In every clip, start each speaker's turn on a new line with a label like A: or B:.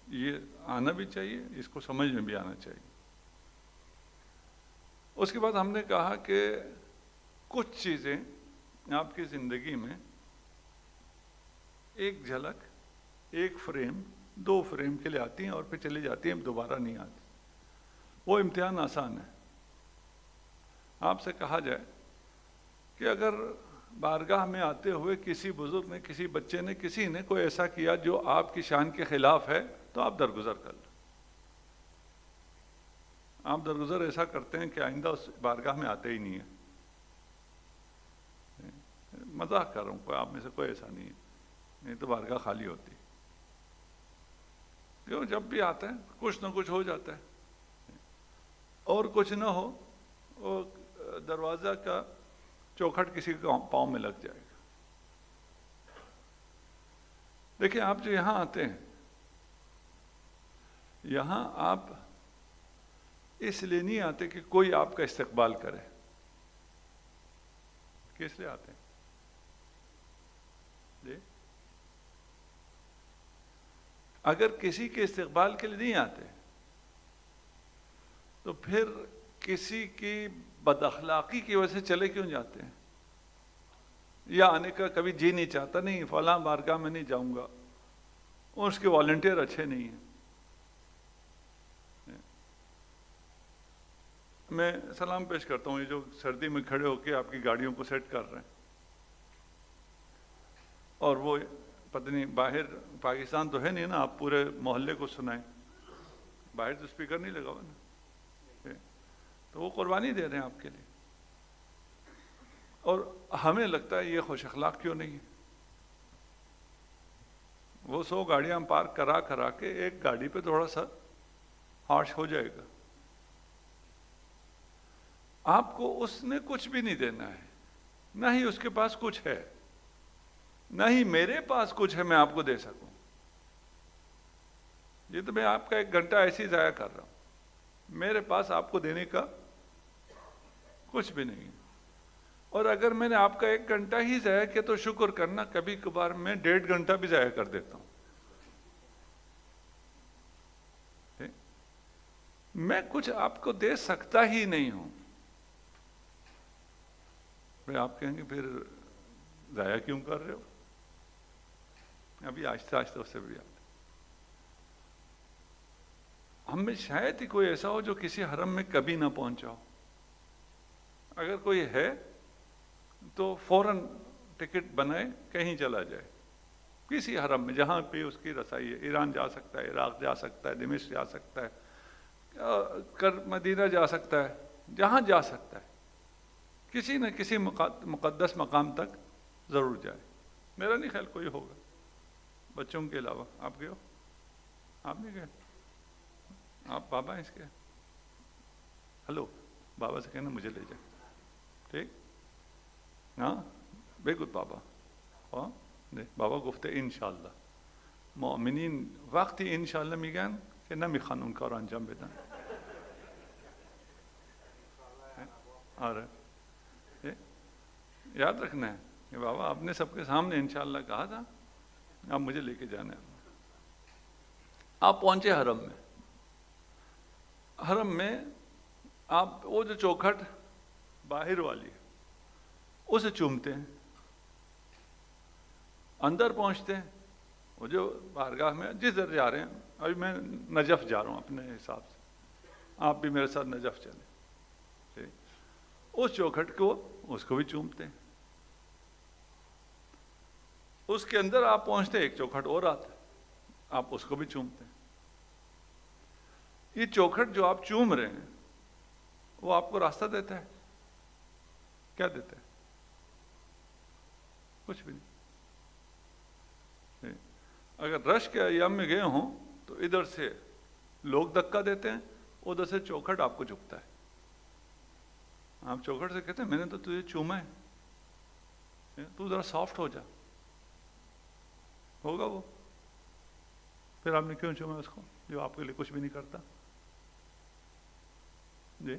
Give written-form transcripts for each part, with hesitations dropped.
A: یہ آنا بھی چاہیے، اس کو سمجھ میں بھی آنا چاہیے۔ اس کے بعد ہم نے کہا کہ کچھ چیزیں آپ کی زندگی میں ایک جھلک، ایک فریم، 2 فریم کے لیے آتی ہیں اور پھر چلی جاتی ہیں، دوبارہ نہیں آتی۔ وہ امتحان آسان ہے۔ آپ سے کہا جائے کہ اگر بارگاہ میں آتے ہوئے کسی بزرگ نے، کسی بچے نے، کسی نے کوئی ایسا کیا جو آپ کی شان کے خلاف ہے تو آپ درگزر کر لیں۔ آپ درگزر ایسا کرتے ہیں کہ آئندہ اس بارگاہ میں آتے ہی نہیں ہیں۔ مذاق کر رہا ہوں، کوئی آپ میں سے کوئی ایسا نہیں ہے، نہیں تو بارگاہ خالی ہوتی۔ کیوں؟ جب بھی آتا ہے کچھ نہ کچھ ہو جاتا ہے، اور کچھ نہ ہو وہ دروازہ کا چوکھٹ کسی کے پاؤں میں لگ جائے گا۔ دیکھیں، آپ جو یہاں آتے ہیں، یہاں آپ اس لیے نہیں آتے کہ کوئی آپ کا استقبال کرے۔ کس لیے آتے ہیں؟ جی، اگر کسی کے استقبال کے لیے نہیں آتے تو پھر کسی کی بد اخلاقی کی وجہ سے چلے کیوں جاتے ہیں؟ یا آنے کا کبھی جی نہیں چاہتا، نہیں فلاں بارگاہ میں نہیں جاؤں گا، اور اس کے والنٹیئر اچھے نہیں ہیں۔ میں سلام پیش کرتا ہوں، یہ جو سردی میں کھڑے ہو کے آپ کی گاڑیوں کو سیٹ کر رہے ہیں، اور وہ پتہ نہیں باہر پاکستان تو ہے نہیں نا، آپ پورے محلے کو سنائیں، باہر تو اسپیکر نہیں لگا ہوا نا، تو وہ قربانی دے رہے ہیں آپ کے لیے، اور ہمیں لگتا ہے یہ خوش اخلاق کیوں نہیں ہے۔ وہ 100 گاڑیاں پارک کرا کے ایک گاڑی پہ تھوڑا سا ہارش ہو جائے گا۔ آپ کو اس نے کچھ بھی نہیں دینا ہے، نہ ہی اس کے پاس کچھ ہے، نہ ہی میرے پاس کچھ ہے میں آپ کو دے سکوں۔ یہ تو میں آپ کا 1 گھنٹہ ایسے ہی ضائع کر رہا ہوں، میرے پاس آپ کو دینے کا کچھ بھی نہیں ہے۔ اور اگر میں نے آپ کا 1 گھنٹہ ہی ضائع کیا تو شکر کرنا، کبھی کبھار میں 1.5 گھنٹہ بھی ضائع کر دیتا ہوں۔ میں کچھ آپ کو دے سکتا ہی نہیں ہوں۔ آپ کہیں گے پھر ضائع کیوں کر رہے ہو؟ ابھی آہستہ آہستہ اس سے بھی آتے۔ ہم میں شاید ہی کوئی ایسا ہو جو کسی حرم میں کبھی نہ پہنچا ہو۔ اگر کوئی ہے تو فوراً ٹکٹ بنائے کہیں چلا جائے، کسی حرم میں جہاں پہ اس کی رسائی ہے۔ ایران جا سکتا ہے، عراق جا سکتا ہے، دمشق جا سکتا ہے، مدینہ جا سکتا ہے، جہاں جا سکتا ہے، کسی نہ کسی مقدس مقام تک ضرور جائے۔ میرا نہیں خیال کوئی ہوگا بچوں کے علاوہ۔ آپ گئے ہو؟ آپ نہیں گئے؟ آپ بابا ہیں اس کے؟ ہلو، بابا سے کہنا مجھے لے جائیں، ٹھیک؟ ہاں، بگود بابا. Ha? Ne? Baba گفته انشالله. مؤمنین وقتی انشالله میگن که نمیخوان اون کار انجام بدن. آره. یاد رکھنا ہے کہ بابا آپ نے سب کے سامنے انشاءاللہ کہا تھا، اب مجھے لے کے جانا ہے۔ آپ پہنچے حرم میں۔ حرم میں آپ وہ جو چوکھٹ باہر والی اسے چومتے ہیں، اندر پہنچتے ہیں، وہ جو بارگاہ میں جس در جا رہے ہیں، ابھی میں نجف جا رہا ہوں اپنے حساب سے، آپ بھی میرے ساتھ نجف چلیں، اس چوکھٹ کو اس کو بھی چومتے ہیں۔ اس کے اندر آپ پہنچتے ہیں، ایک چوکھٹ اور آتا ہے، آپ اس کو بھی چومتے ہیں۔ یہ چوکھٹ جو آپ چوم رہے ہیں وہ آپ کو راستہ دیتا ہے؟ کیا دیتا ہے؟ کچھ بھی نہیں۔ اگر رش کے ایام میں گئے ہوں تو ادھر سے لوگ دھکا دیتے ہیں، ادھر سے چوکھٹ آپ کو جھکتا ہے۔ آپ چوکھٹ سے کہتے ہیں میں نے تو تجھے چوما ہے، تو ذرا سافٹ ہو جا، ہوگا وہ؟ پھر آپ نے کیوں چوما اس کو جو آپ کے لیے کچھ بھی نہیں کرتا؟ جی،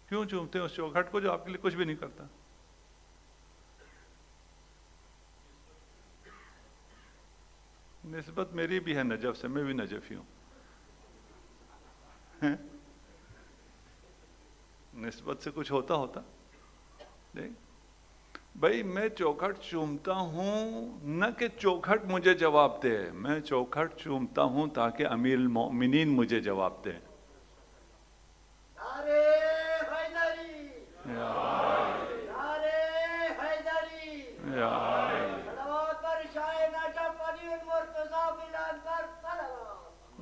A: کیوں چومتے ہیں اس چوکھٹ کو جو آپ کے لیے کچھ بھی نہیں کرتا؟ نسبت میری بھی ہے نجف سے، میں بھی نجفی ہوں. نسبت سے کچھ ہوتا نہیں بھائی. میں چوکھٹ چومتا ہوں نہ کہ چوکھٹ مجھے جواب دے، میں چوکھٹ چومتا ہوں تاکہ امیر المؤمنین مجھے جواب دے.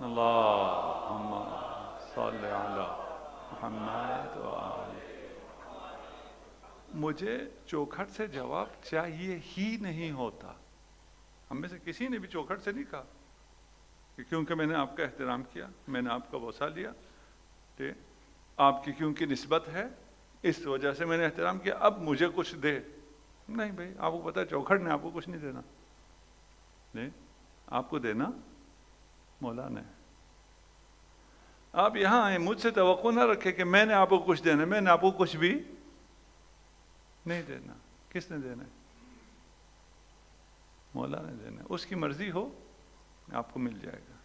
A: اللہم صل علی محمد مجھے چوکھٹ سے جواب چاہیے ہی نہیں ہوتا. ہم میں سے کسی نے بھی چوکھٹ سے نہیں کہا کہ کیونکہ میں نے آپ کا احترام کیا، میں نے آپ کا بوسہ لیا، آپ کی کیونکہ نسبت ہے اس وجہ سے میں نے احترام کیا، اب مجھے کچھ دے. نہیں بھائی، آپ کو پتا ہے چوکھٹ نے آپ کو کچھ نہیں دینا. نہیں، آپ کو دینا مولا نے. آپ یہاں آئے، مجھ سے توقع نہ رکھے کہ میں نے آپ کو کچھ دینا. میں نے آپ کو کچھ بھی نہیں دینا. کس نے دینا؟ مولا نے دینا. اس کی مرضی ہو آپ کو مل جائے گا.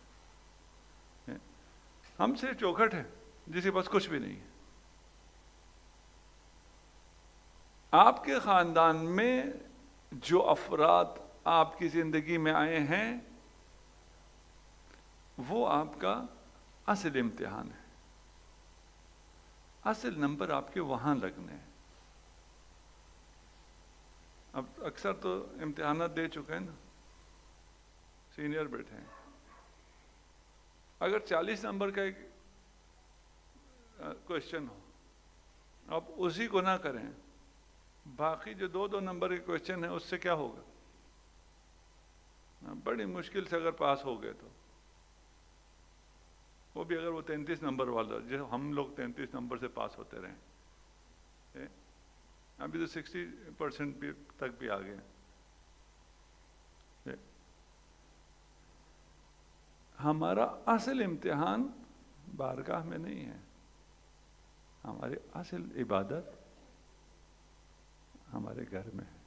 A: ہم سے چوکھٹ ہے جس کے پاس کچھ بھی نہیں ہے. آپ کے خاندان میں جو افراد آپ کی زندگی میں آئے ہیں وہ آپ کا اصل امتحان ہے. اصل نمبر آپ کے وہاں لگنے ہیں. اب اکثر تو امتحانات دے چکے ہیں نا، سینئر بیٹھے ہیں. اگر 40 نمبر کا ایک کوشچن ہو، آپ اسی کو نہ کریں، باقی جو 2 نمبر کے کوشچن ہیں اس سے کیا ہوگا؟ بڑی مشکل سے اگر پاس ہو گئے تو، وہ بھی اگر وہ 33 نمبر والا، جو ہم لوگ 33 نمبر سے پاس ہوتے رہے، ابھی تو 60% تک بھی آ گئے. ہمارا اصل امتحان بارگاہ میں نہیں ہے. ہماری اصل عبادت ہمارے گھر میں ہے،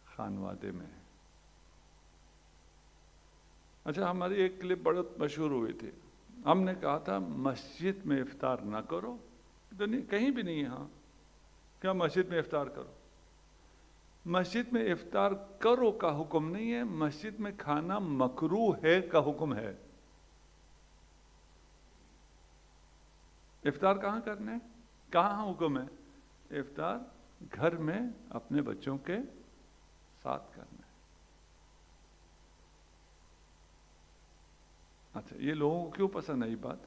A: خانوادے میں ہے. اچھا، ہماری ایک کلپ بڑا مشہور ہوئی تھی. ہم نے کہا تھا مسجد میں افطار نہ کرو. تو نہیں، کہیں بھی نہیں ہے. ہاں، کیا مسجد میں افطار کرو؟ مسجد میں افطار کرو کا حکم نہیں ہے، مسجد میں کھانا مکروہ ہے کا حکم ہے. افطار کہاں کرنے؟ کہاں حکم ہے؟ افطار گھر میں اپنے بچوں کے ساتھ کرنا ہے. اچھا، یہ لوگوں کو کیوں پسند آئی بات؟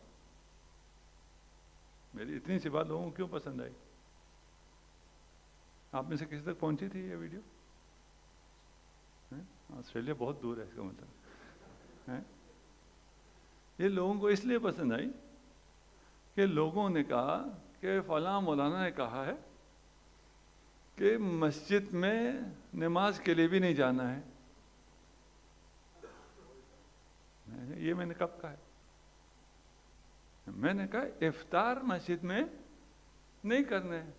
A: میری اتنی سی بات لوگوں کو کیوں پسند آئی؟ آپ میں سے کسی تک پہنچی تھی یہ ویڈیو؟ آسٹریلیا بہت دور ہے اس کا مطلب. یہ لوگوں کو اس لیے پسند آئی کہ لوگوں نے کہا کہ فلاں مولانا نے کہا ہے کہ مسجد میں نماز کے لیے بھی نہیں جانا ہے. یہ میں نے کب کہا ہے؟ میں نے کہا افطار مسجد میں نہیں کرنا ہے،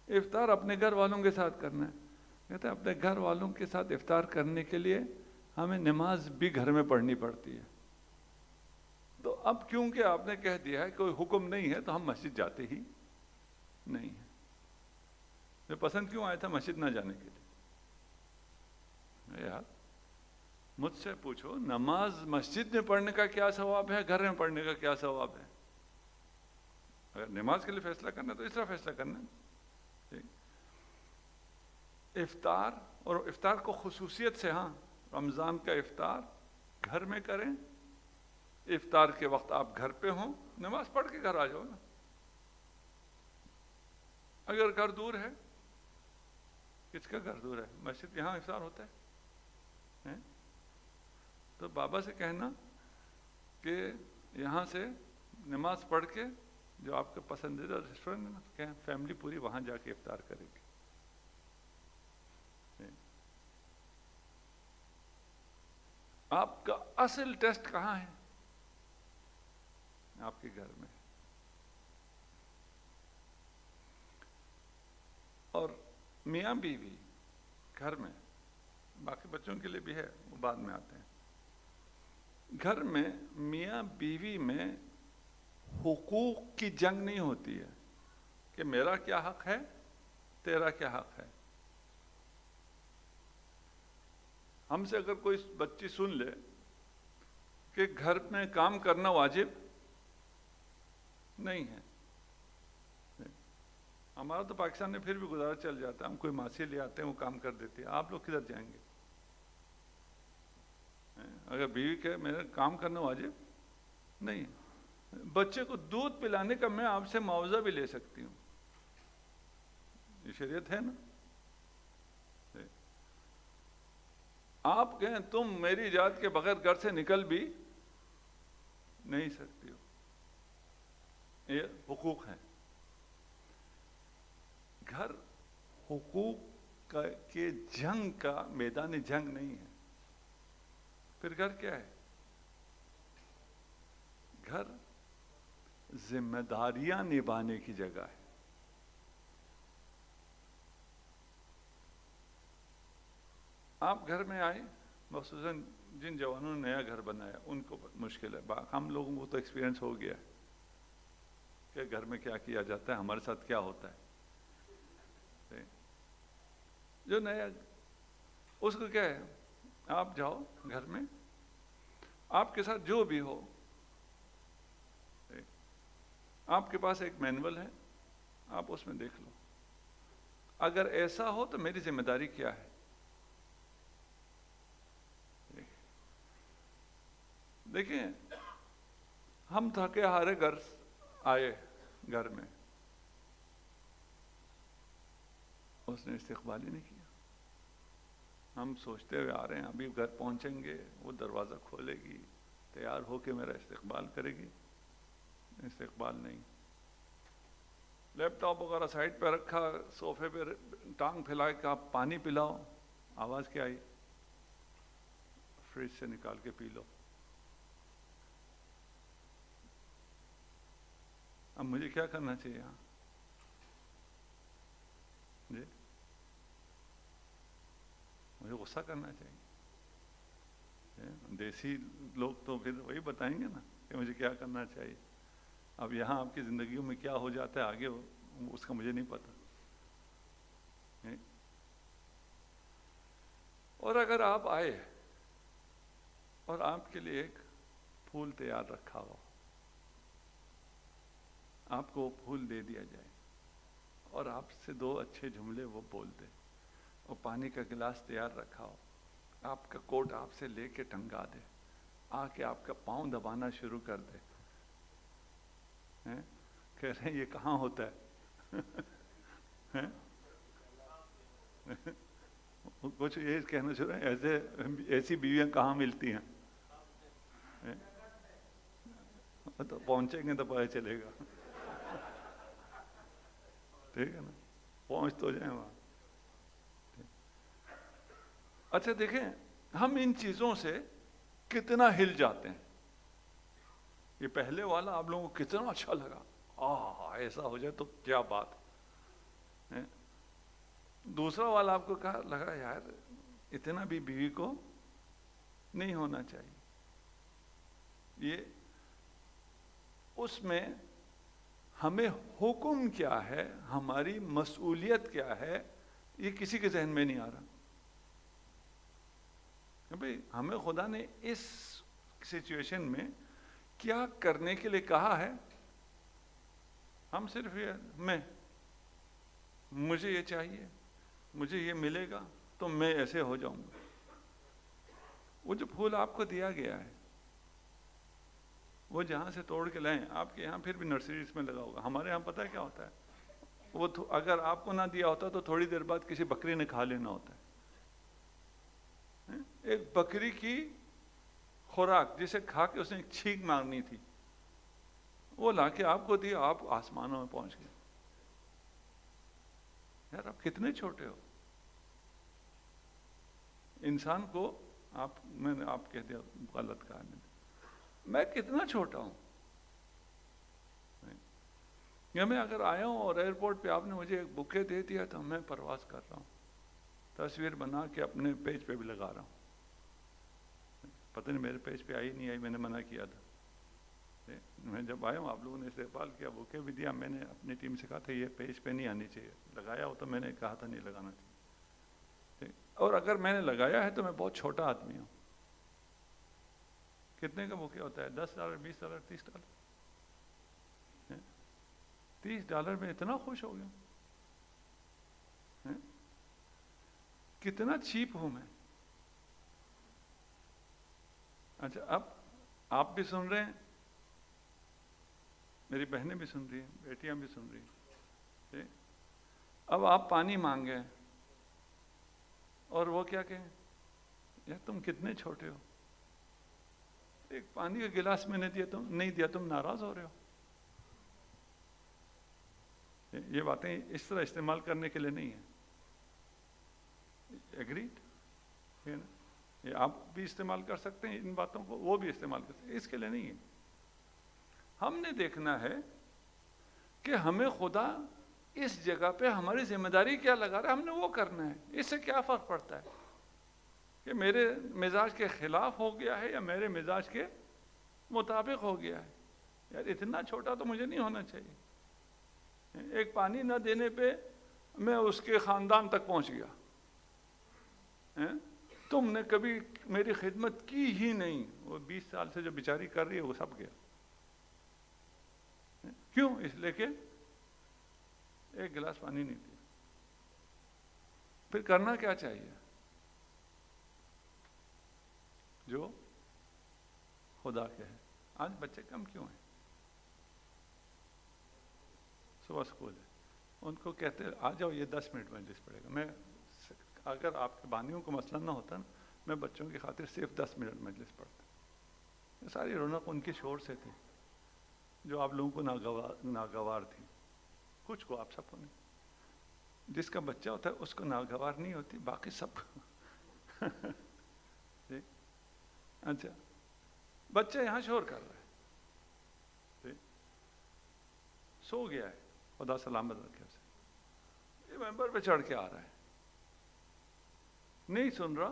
A: افطار اپنے گھر والوں کے ساتھ کرنا ہے. کہتے ہیں اپنے گھر والوں کے ساتھ افطار کرنے کے لیے ہمیں نماز بھی گھر میں پڑھنی پڑتی ہے. تو اب کیونکہ آپ نے کہہ دیا ہے کوئی حکم نہیں ہے تو ہم مسجد جاتے ہی نہیں ہیں. میں پسند کیوں آیا تھا مسجد نہ جانے کے لیے؟ یار مجھ سے پوچھو نماز مسجد میں پڑھنے کا کیا ثواب ہے، گھر میں پڑھنے کا کیا ثواب ہے؟ اگر نماز کے لیے فیصلہ کرنا تو اس طرح فیصلہ کرنا. افطار، اور افطار کو خصوصیت سے، ہاں رمضان کا افطار گھر میں کریں. افطار کے وقت آپ گھر پہ ہوں، نماز پڑھ کے گھر آ جاؤ نا. اگر گھر دور ہے، کس کا گھر دور ہے؟ مسجد یہاں افطار ہوتا ہے تو بابا سے کہنا کہ یہاں سے نماز پڑھ کے جو آپ کا پسندیدہ ریسٹورینٹ ہے نا، کہیں فیملی پوری وہاں جا کے افطار کرے گی. آپ کا اصل ٹیسٹ کہاں ہے؟ آپ کے گھر میں. اور میاں بیوی گھر میں باقی بچوں کے لیے بھی ہے، وہ بعد میں آتے ہیں۔ گھر میں میاں بیوی میں حقوق کی جنگ نہیں ہوتی ہے کہ میرا کیا حق ہے، تیرا کیا حق ہے۔ ہم سے اگر کوئی بچی سن لے کہ گھر میں کام کرنا واجب نہیں ہے، ہمارا تو پاکستان میں پھر بھی گزارا چل جاتا ہے، ہم کوئی ماسی لے آتے ہیں وہ کام کر دیتی ہے، آپ لوگ کدھر جائیں گے؟ اگر بیوی کہ میرا کام کرنا واجب نہیں ہے، بچے کو دودھ پلانے کا میں آپ سے معاوضہ بھی لے سکتی ہوں، یہ شریعت ہے نا۔ آپ کہیں تم میری اجازت کے بغیر گھر سے نکل بھی نہیں سکتی ہو، یہ حقوق ہیں۔ گھر حقوق کے جنگ کا میدان جنگ نہیں ہے، پھر گھر کیا ہے؟ گھر ذمہ داریاں نبھانے کی جگہ ہے۔ آپ گھر میں آئے، خصوصاً جن جوانوں نے نیا گھر بنایا ان کو مشکل ہے، ہم لوگوں کو تو ایکسپیرینس ہو گیا ہے کہ گھر میں کیا کیا جاتا ہے، ہمارے ساتھ کیا ہوتا ہے۔ جو نیا اس کو کیا ہے، آپ جاؤ گھر میں، آپ کے ساتھ جو بھی ہو، آپ کے پاس ایک مینول ہے، آپ اس میں دیکھ لو، اگر ایسا ہو تو میری ذمہ داری کیا ہے۔ دیکھیں ہم تھکے ہارے گھر آئے، گھر میں اس نے استقبال ہی نہیں کیا، ہم سوچتے ہوئے آ رہے ہیں ابھی گھر پہنچیں گے، وہ دروازہ کھولے گی، تیار ہو کے میرا استقبال کرے گی، استقبال نہیں۔ لیپ ٹاپ وغیرہ سائڈ پہ رکھا، صوفے پہ ٹانگ پھیلا کے آپ پانی پلاؤ، آواز کیا آئی؟ فریج سے نکال کے پی لو۔ اب مجھے کیا کرنا چاہیے یہاں؟ جی مجھے غصہ کرنا چاہیے؟ دیسی لوگ تو پھر وہی بتائیں گے نا کہ مجھے کیا کرنا چاہیے۔ اب یہاں آپ کی زندگیوں میں کیا ہو جاتا ہے آگے اس کا مجھے نہیں پتا۔ اور اگر آپ آئے اور آپ کے لیے ایک پھول تیار رکھا ہو، آپ کو وہ پھول دے دیا جائے اور آپ سے دو اچھے جملے وہ بول دے، اور پانی کا گلاس تیار رکھا ہو، آپ کا کوٹ آپ سے لے کے ٹنگا دے، آ کے آپ کا پاؤں دبانا شروع کر دے، کہہ رہے ہیں یہ کہاں ہوتا ہے؟ کچھ یہ کہنا چاہ رہے ہیں ایسی بیویاں کہاں ملتی ہیں؟ تو پہنچیں گے تو پتہ چلے گا، ٹھیک ہے نا، پہنچ تو جائیں وہاں۔ اچھا دیکھیں ہم ان چیزوں سے کتنا ہل جاتے ہیں۔ یہ پہلے والا آپ لوگوں کو کتنا اچھا لگا، ایسا ہو جائے تو کیا بات ہے۔ دوسرا والا آپ کو کہا لگا یار اتنا بھی بیوی کو نہیں ہونا چاہیے۔ یہ اس میں ہمیں حکم کیا ہے، ہماری مسئولیت کیا ہے، یہ کسی کے ذہن میں نہیں آ رہا کہ بھئی ہمیں خدا نے اس سچویشن میں کیا کرنے کے لیے کہا ہے۔ ہم صرف یہ مجھے یہ چاہیے، مجھے یہ ملے گا تو میں ایسے ہو جاؤں گا۔ وہ جو پھول آپ کو دیا گیا ہے وہ جہاں سے توڑ کے لائیں، آپ کے یہاں پھر بھی نرسریز میں لگا ہوگا، ہمارے یہاں پتہ ہے کیا ہوتا ہے، وہ اگر آپ کو نہ دیا ہوتا تو تھوڑی دیر بعد کسی بکری نے کھا لینا ہوتا ہے۔ ایک بکری کی خوراک جسے کھا کے اس نے ایک چھینک مارنی تھی، وہ لا کے آپ کو دیا، آپ آسمانوں میں پہنچ گئے۔ یار آپ کتنے چھوٹے ہو۔ انسان کو میں نے آپ کہہ دیا غلط کہا، میں کتنا چھوٹا ہوں۔ یا میں اگر آیا ہوں اور ایئرپورٹ پہ آپ نے مجھے ایک بکے دے دیا تو میں پرواز کر رہا ہوں، تصویر بنا کے اپنے پیج پہ بھی لگا رہا ہوں. پتہ نہیں میرے پیج پہ آئی نہیں آئی، میں نے منع کیا تھا. میں جب آیا ہوں آپ لوگوں نے استقبال کیا، بوکے بھی دیا. میں نے اپنی ٹیم سے کہا تھا یہ پیج پہ نہیں آنی چاہیے، لگایا ہو تو میں نے کہا تھا نہیں لگانا چاہیے. اور اگر میں نے لگایا ہے تو میں بہت چھوٹا آدمی ہوں. کتنے کا بوکے ہوتا ہے؟ $10، $20، $30. $30 میں اتنا خوش ہو گیا. کتنا چیپ ہوں میں. اچھا اب آپ بھی سن رہے ہیں، میری بہنیں بھی سن رہی ہیں، بیٹیاں بھی سن رہی ہیں. اب آپ پانی مانگے اور وہ کیا کہیں، یار تم کتنے چھوٹے ہو، ایک پانی کا گلاس میں نے دیا، تم نہیں دیا، تم ناراض ہو رہے ہو. یہ باتیں اس طرح استعمال کرنے کے لیے نہیں ہیں. ایگریڈ؟ یہ آپ بھی استعمال کر سکتے ہیں ان باتوں کو، وہ بھی استعمال کر سکتے ہیں، اس کے لیے نہیں ہے. ہم نے دیکھنا ہے کہ ہمیں خدا اس جگہ پہ ہماری ذمہ داری کیا لگا رہا ہے، ہم نے وہ کرنا ہے. اس سے کیا فرق پڑتا ہے کہ میرے مزاج کے خلاف ہو گیا ہے یا میرے مزاج کے مطابق ہو گیا ہے. یار اتنا چھوٹا تو مجھے نہیں ہونا چاہیے. ایک پانی نہ دینے پہ میں اس کے خاندان تک پہنچ گیا. تم نے کبھی میری خدمت کی ہی نہیں. وہ 20 سال سے جو بیچاری کر رہی ہے وہ سب گیا. کیوں؟ اس لیے کہ ایک گلاس پانی نہیں دیا. پھر کرنا کیا چاہیے؟ جو خدا کے ہے. آج بچے کم کیوں ہیں؟ صبح اسکول ہے، ان کو کہتے ہیں آ جاؤ، یہ 10 منٹ مجلس پڑے گا. میں اگر آپ کے بانیوں کو مسئلہ نہ ہوتا نا، میں بچوں کی خاطر صرف 10 منٹ مجلس پڑھتا. یہ ساری رونق ان کے شور سے تھی جو آپ لوگوں کو ناگوار تھی. کچھ کو، آپ سب کو نہیں. جس کا بچہ ہوتا ہے اس کو ناگوار نہیں ہوتی، باقی سب اچھا بچہ یہاں شور کر رہا ہے، سو گیا ہے، خدا سلامت رکھے اسے. یہ ممبر پہ چڑھ کے آ رہا ہے، نہیں سن رہا،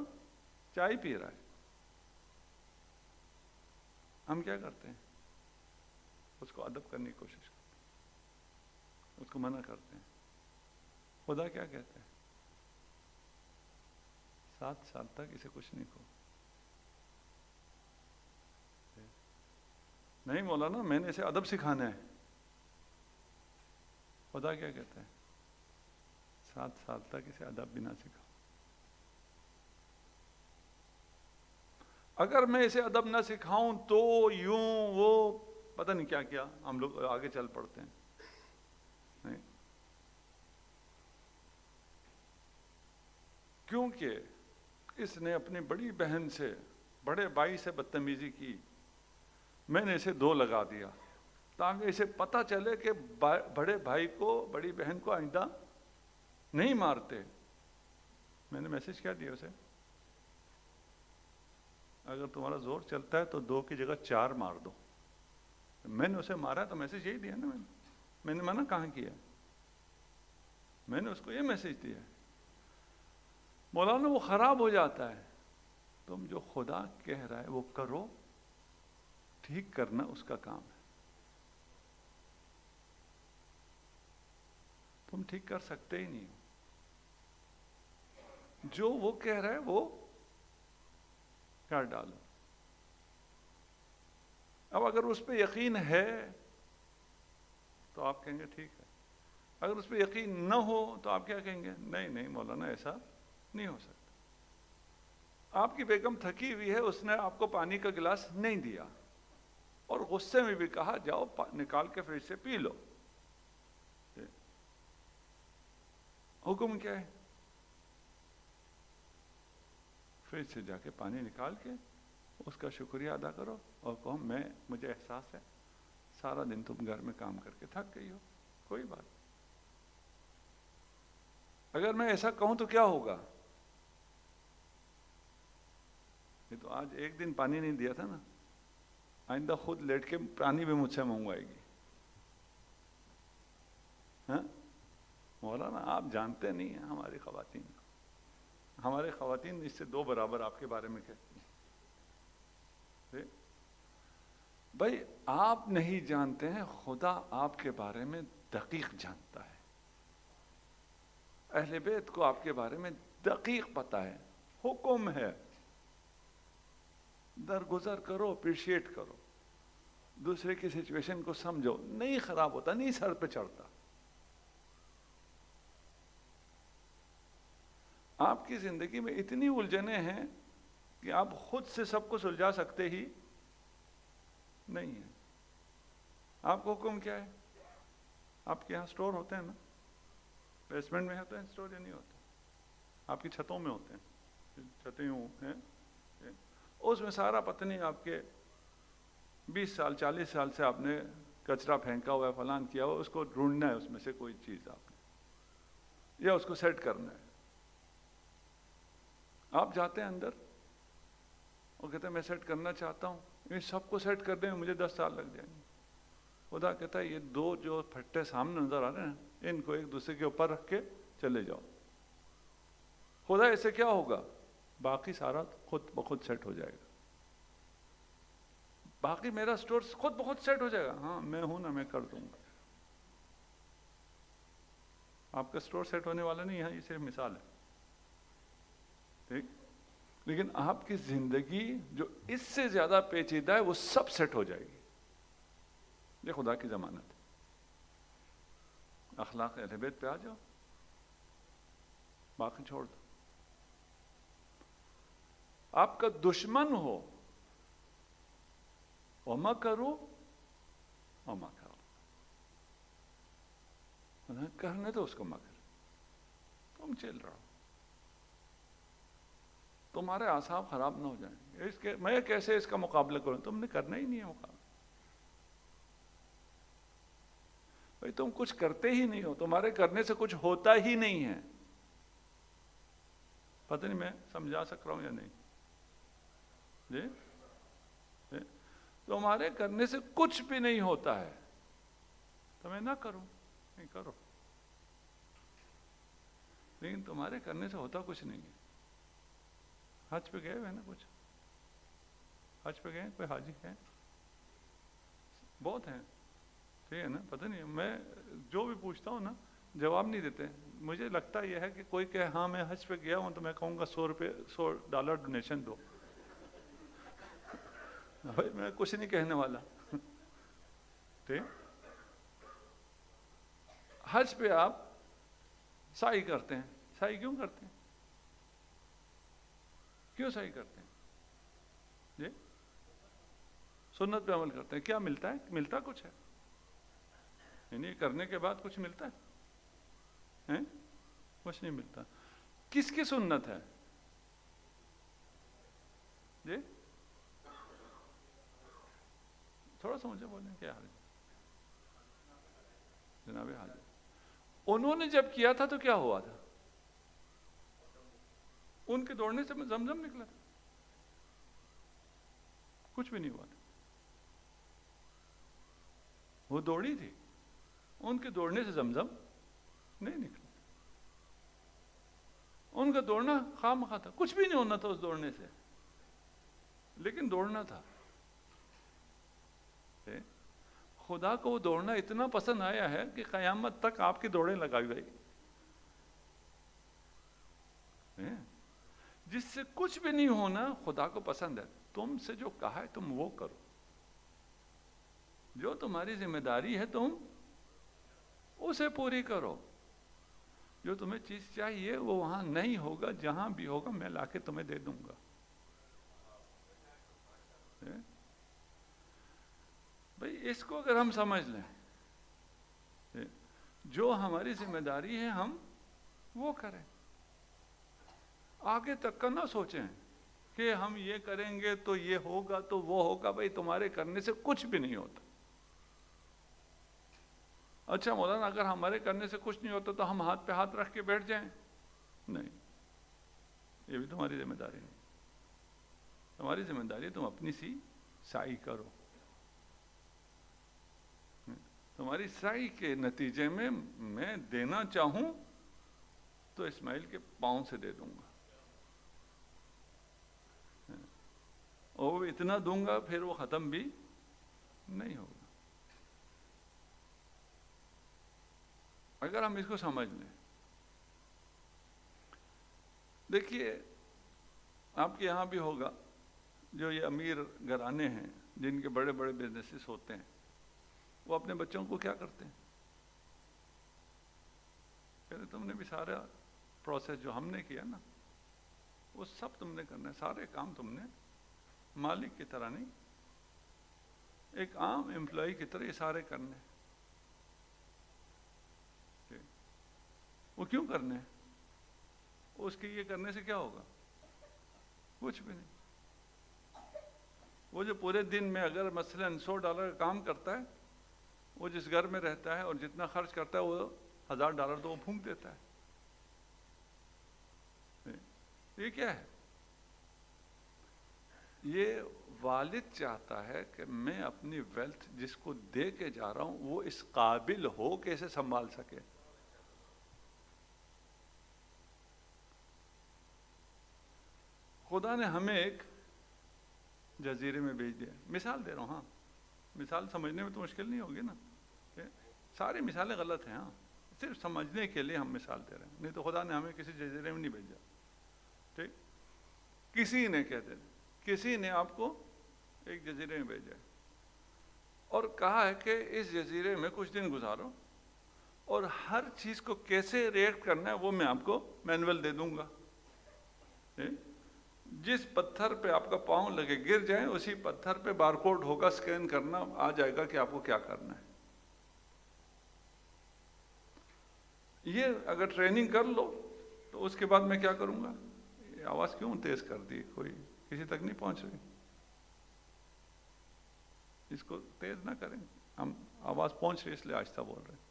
A: چائے پی رہا ہے. ہم کیا کرتے ہیں؟ اس کو ادب کرنے کی کوشش کرتے ہیں، اس کو منع کرتے ہیں. خدا کیا کہتے ہیں؟ 7 سال تک اسے کچھ نہیں کہو. نہیں مولانا میں نے اسے ادب سکھانا ہے. خدا کیا کہتے ہیں؟ 7 سال تک اسے ادب بھی نہ سکھاؤ. اگر میں اسے ادب نہ سکھاؤں تو یوں وہ پتہ نہیں کیا کیا ہم لوگ آگے چل پڑتے ہیں. نہیں، کیونکہ اس نے اپنی بڑی بہن سے، بڑے بھائی سے بدتمیزی کی. میں نے اسے 2 لگا دیا تاکہ اسے پتہ چلے کہ بڑے بھائی کو، بڑی بہن کو آئندہ نہیں مارتے. میں نے میسج کیا دیا اسے، اگر تمہارا زور چلتا ہے تو 2 کی جگہ 4 مار دو. میں نے اسے مارا تو میسج یہی دیا نا. میں نے منع کہاں کیا؟ میں نے اس کو یہ میسج دیا. مولانا وہ خراب ہو جاتا ہے. تم جو خدا کہہ رہا ہے وہ کرو، ٹھیک کرنا اس کا کام ہے. تم ٹھیک کر سکتے ہی نہیں. جو وہ کہہ رہا ہے وہ کر ڈالو. اب اگر اس پہ یقین ہے تو آپ کہیں گے ٹھیک ہے. اگر اس پہ یقین نہ ہو تو آپ کیا کہیں گے؟ نہیں نہیں مولانا ایسا نہیں ہو سکتا. آپ کی بیگم تھکی ہوئی ہے، اس نے آپ کو پانی کا گلاس نہیں دیا اور غصے میں بھی کہا جاؤ نکال کے فریج سے پی لو. حکم کیا ہے؟ فریج سے جا کے پانی نکال کے اس کا شکریہ ادا کرو اور کہو مجھے احساس ہے سارا دن تم گھر میں کام کر کے تھک گئی ہو، کوئی بات. اگر میں ایسا کہوں تو کیا ہوگا؟ یہ تو آج ایک دن پانی نہیں دیا تھا نا، آئندہ خود لیٹ کے پانی بھی مجھ سے منگوائے گی. ہاں مولانا آپ جانتے نہیں ہیں ہماری خواتین کو. ہمارے خواتین اس سے 2 برابر آپ کے بارے میں کہتی ہیں. بھائی آپ نہیں جانتے ہیں، خدا آپ کے بارے میں دقیق جانتا ہے. اہل بیت کو آپ کے بارے میں دقیق پتہ ہے. حکم ہے درگزر کرو، اپریشیٹ کرو، دوسرے کی سچویشن کو سمجھو. نہیں خراب ہوتا، نہیں سر پہ چڑھتا. آپ کی زندگی میں اتنی الجھنیں ہیں کہ آپ خود سے سب کو سلجھا سکتے ہی نہیں ہیں. آپ کو حکم کیا ہے؟ آپ کے یہاں سٹور ہوتے ہیں نا، بیسمنٹ میں ہوتے ہیں سٹور یا نہیں ہوتے؟ آپ کی چھتوں میں ہوتے ہیں، چھتیں ہیں، اس میں سارا پتہ نہیں آپ کے 20 سال 40 سال سے آپ نے کچرا پھینکا ہوا ہے، فلان کیا ہوا، اس کو ڈھونڈنا ہے اس میں سے کوئی چیز آپ نے، یا اس کو سیٹ کرنا ہے. آپ جاتے ہیں اندر اور کہتے ہیں میں سیٹ کرنا چاہتا ہوں، یہ سب کو سیٹ کرنے میں مجھے 10 سال لگ جائیں گے. خدا کہتا ہے یہ 2 جو پھٹے سامنے نظر آ رہے ہیں ان کو ایک دوسرے کے اوپر رکھ کے چلے جاؤ. خدا اس سے کیا ہوگا؟ باقی سارا خود بخود سیٹ ہو جائے گا. باقی میرا سٹور خود بخود سیٹ ہو جائے گا. ہاں میں ہوں نا، میں کر دوں گا. آپ کا سٹور سیٹ ہونے والا نہیں ہے، یہ صرف مثال ہے. ٹھیک، لیکن آپ کی زندگی جو اس سے زیادہ پیچیدہ ہے وہ سب سیٹ ہو جائے گی. یہ خدا کی ضمانت ہے. اخلاق اہل بیت پہ آ جاؤ، باقی چھوڑ دو. آپ کا دشمن ہو، وما کرو وما کرو، کرنے دو اس کو مگر. تم چل رہا ہو، تمہارے اعصاب خراب نہ ہو جائیں. اس کے میں کیسے اس کا مقابلہ کروں؟ تم نے کرنا ہی نہیں ہے مقابلہ. بھائی تم کچھ کرتے ہی نہیں ہو، تمہارے کرنے سے کچھ ہوتا ہی نہیں ہے. پتہ نہیں میں سمجھا سک رہا ہوں یا نہیں؟ جی، تمہارے کرنے سے کچھ بھی نہیں ہوتا ہے. تو میں نہ کروں، نہیں کرو، لیکن تمہارے کرنے سے ہوتا کچھ نہیں ہے. حج پہ گئے ہوئے نا، کچھ حج پہ گئے، کوئی حاجی ہے؟ بہت ہیں، ٹھیک ہے نا. پتہ نہیں، میں جو بھی پوچھتا ہوں نا جواب نہیں دیتے. مجھے لگتا یہ ہے کہ کوئی کہے ہاں میں حج پہ گیا ہوں تو میں کہوں گا $100 ڈونیشن دو. بھائی میں کچھ نہیں کہنے والا. ٹھیک، حج پہ آپ سعی کرتے ہیں. سعی کیوں کرتے ہیں؟ کیوں سعی کرتے ہیں؟ جی، سنت پہ عمل کرتے ہیں. کیا ملتا ہے؟ ملتا کچھ ہے؟ یعنی کرنے کے بعد کچھ ملتا ہے؟ کچھ نہیں ملتا. کس کی سنت ہے؟ جی تھوڑا سا مجھے بولیں کیا حال ہے؟ جناب حاضر، انہوں نے جب کیا تھا تو کیا ہوا تھا؟ ان کے دوڑنے سے زمزم نکلا تھا. کچھ بھی نہیں ہوا تھا. وہ دوڑی تھی، ان کے دوڑنے سے زمزم نہیں نکلا. ان کا دوڑنا خواہ مخواہ تھا، کچھ بھی نہیں ہونا تھا اس دوڑنے سے، لیکن دوڑنا تھا. خدا کو وہ دوڑنا اتنا پسند آیا ہے کہ قیامت تک آپ کی دوڑیں لگائی گئی. جس سے کچھ بھی نہیں ہونا خدا کو پسند ہے. تم سے جو کہا ہے تم وہ کرو، جو تمہاری ذمہ داری ہے تم اسے پوری کرو. جو تمہیں چیز چاہیے وہ وہاں نہیں ہوگا، جہاں بھی ہوگا میں لا کے تمہیں دے دوں گا. بھئی اس کو اگر ہم سمجھ لیں، جو ہماری ذمہ داری ہے ہم وہ کریں. آگے تک کا نہ سوچیں کہ ہم یہ کریں گے تو یہ ہوگا تو وہ ہوگا. بھئی تمہارے کرنے سے کچھ بھی نہیں ہوتا. اچھا مولانا اگر ہمارے کرنے سے کچھ نہیں ہوتا تو ہم ہاتھ پہ ہاتھ رکھ کے بیٹھ جائیں؟ نہیں، یہ بھی تمہاری ذمہ داری نہیں. تمہاری ذمہ داری ہے تم اپنی سی سعی کرو. تمہاری سعی کے نتیجے میں دینا چاہوں تو اسماعیل کے پاؤں سے دے دوں گا. اور اتنا دوں گا پھر وہ ختم بھی نہیں ہوگا. اگر ہم اس کو سمجھ لیں. دیکھیے آپ کے یہاں بھی ہوگا جو یہ امیر گھرانے ہیں جن کے بڑے بڑے بزنسز ہوتے ہیں، وہ اپنے بچوں کو کیا کرتے ہیں؟ کہتے تم نے بھی سارا پروسیس جو ہم نے کیا نا وہ سب تم نے کرنا ہے، سارے کام تم نے مالک کی طرح نہیں، ایک عام امپلائی کی طرح یہ سارے کرنے. وہ کیوں کرنے ہیں؟ اس کے یہ کرنے سے کیا ہوگا؟ کچھ بھی نہیں. وہ جو پورے دن میں اگر مثلا $100 کا کام کرتا ہے، وہ جس گھر میں رہتا ہے اور جتنا خرچ کرتا ہے وہ $1000 تو وہ پھونک دیتا ہے. یہ کیا ہے؟ یہ والد چاہتا ہے کہ میں اپنی ویلتھ جس کو دے کے جا رہا ہوں وہ اس قابل ہو کہ اسے سنبھال سکے. خدا نے ہمیں ایک جزیرے میں بھیج دیا. مثال دے رہا ہوں، ہاں مثال سمجھنے میں تو مشکل نہیں ہوگی نا، ساری مثالیں غلط ہیں، ہاں صرف سمجھنے کے لیے ہم مثال دے رہے ہیں، نہیں تو خدا نے ہمیں کسی جزیرے میں نہیں بھیجا. ٹھیک، کسی نے کہتے ہیں کسی نے آپ کو ایک جزیرے میں بھیجا اور کہا ہے کہ اس جزیرے میں کچھ دن گزارو اور ہر چیز کو کیسے ریئیکٹ کرنا ہے وہ میں آپ کو مینول دے دوں گا. جس پتھر پہ آپ کا پاؤں لگے گر جائیں اسی پتھر پہ بارکوڈ ہوگا، سکین کرنا آ جائے گا کہ آپ کو کیا کرنا ہے. یہ اگر ٹریننگ کر لو تو اس کے بعد میں کیا کروں گا؟ یہ آواز کیوں تیز کر دی؟ کوئی کسی تک نہیں پہنچ رہی؟ اس کو تیز نہ کریں، ہم آواز پہنچ رہی اس لیے آہستہ بول رہے ہیں.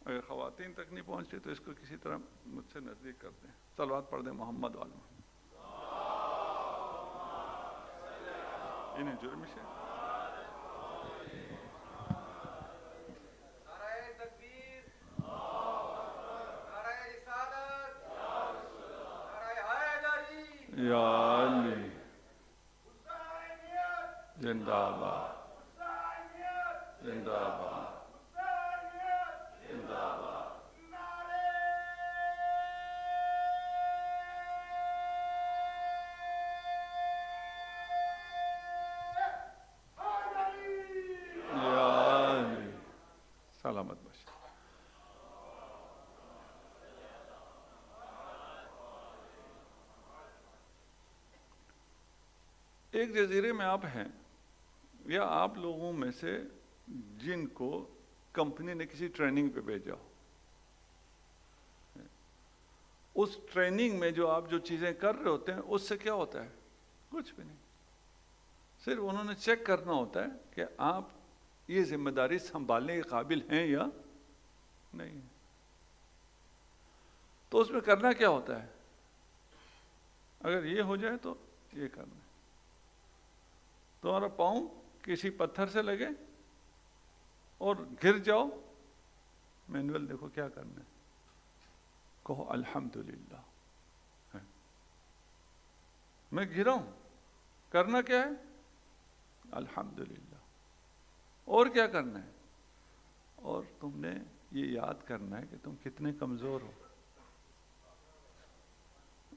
A: اگر خواتین تک نہیں پہنچ رہی تو اس کو کسی طرح مجھ سے نزدیک کر دیں. صلوات پڑھ دیں محمد والوں. انہیں جرم سے یا علی زندہ باد، زندہ باد، زندہ باد. یا علی سلامت باشید. ایک جزیرے میں آپ ہیں یا آپ لوگوں میں سے جن کو کمپنی نے کسی ٹریننگ پہ بھیجا ہو، اس ٹریننگ میں جو آپ جو چیزیں کر رہے ہوتے ہیں اس سے کیا ہوتا ہے؟ کچھ بھی نہیں. صرف انہوں نے چیک کرنا ہوتا ہے کہ آپ یہ ذمہ داری سنبھالنے کے قابل ہیں یا نہیں. تو اس میں کرنا کیا ہوتا ہے؟ اگر یہ ہو جائے تو یہ کرنا ہے. تمہارا پاؤں کسی پتھر سے لگے اور گر جاؤ، مینول دیکھو کیا کرنا ہے، کہو الحمدللہ میں گرا ہوں. کرنا کیا ہے؟ الحمدللہ. اور کیا کرنا ہے؟ اور تم نے یہ یاد کرنا ہے کہ تم کتنے کمزور ہو.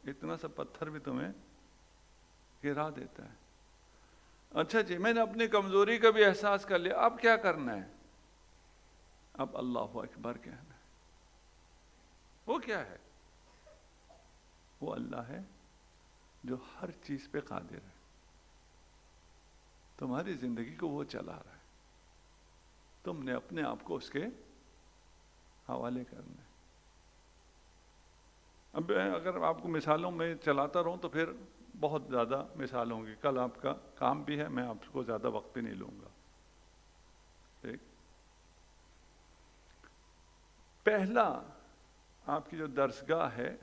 A: اتنا سا پتھر بھی تمہیں گرا دیتا ہے. اچھا جی میں نے اپنی کمزوری کا بھی احساس کر لیا، اب کیا کرنا ہے؟ اب اللہ اکبر کہنا ہے. وہ کیا ہے؟ وہ اللہ ہے جو ہر چیز پہ قادر ہے. تمہاری زندگی کو وہ چلا رہا ہے، تم نے اپنے آپ کو اس کے حوالے کرنا ہے. اب اگر آپ کو مثالوں میں چلاتا رہوں تو پھر بہت زیادہ مثال ہوں گی. کل آپ کا کام بھی ہے، میں آپ کو زیادہ وقت بھی نہیں لوں گا. ٹھیک، پہلا آپ کی جو درسگاہ ہے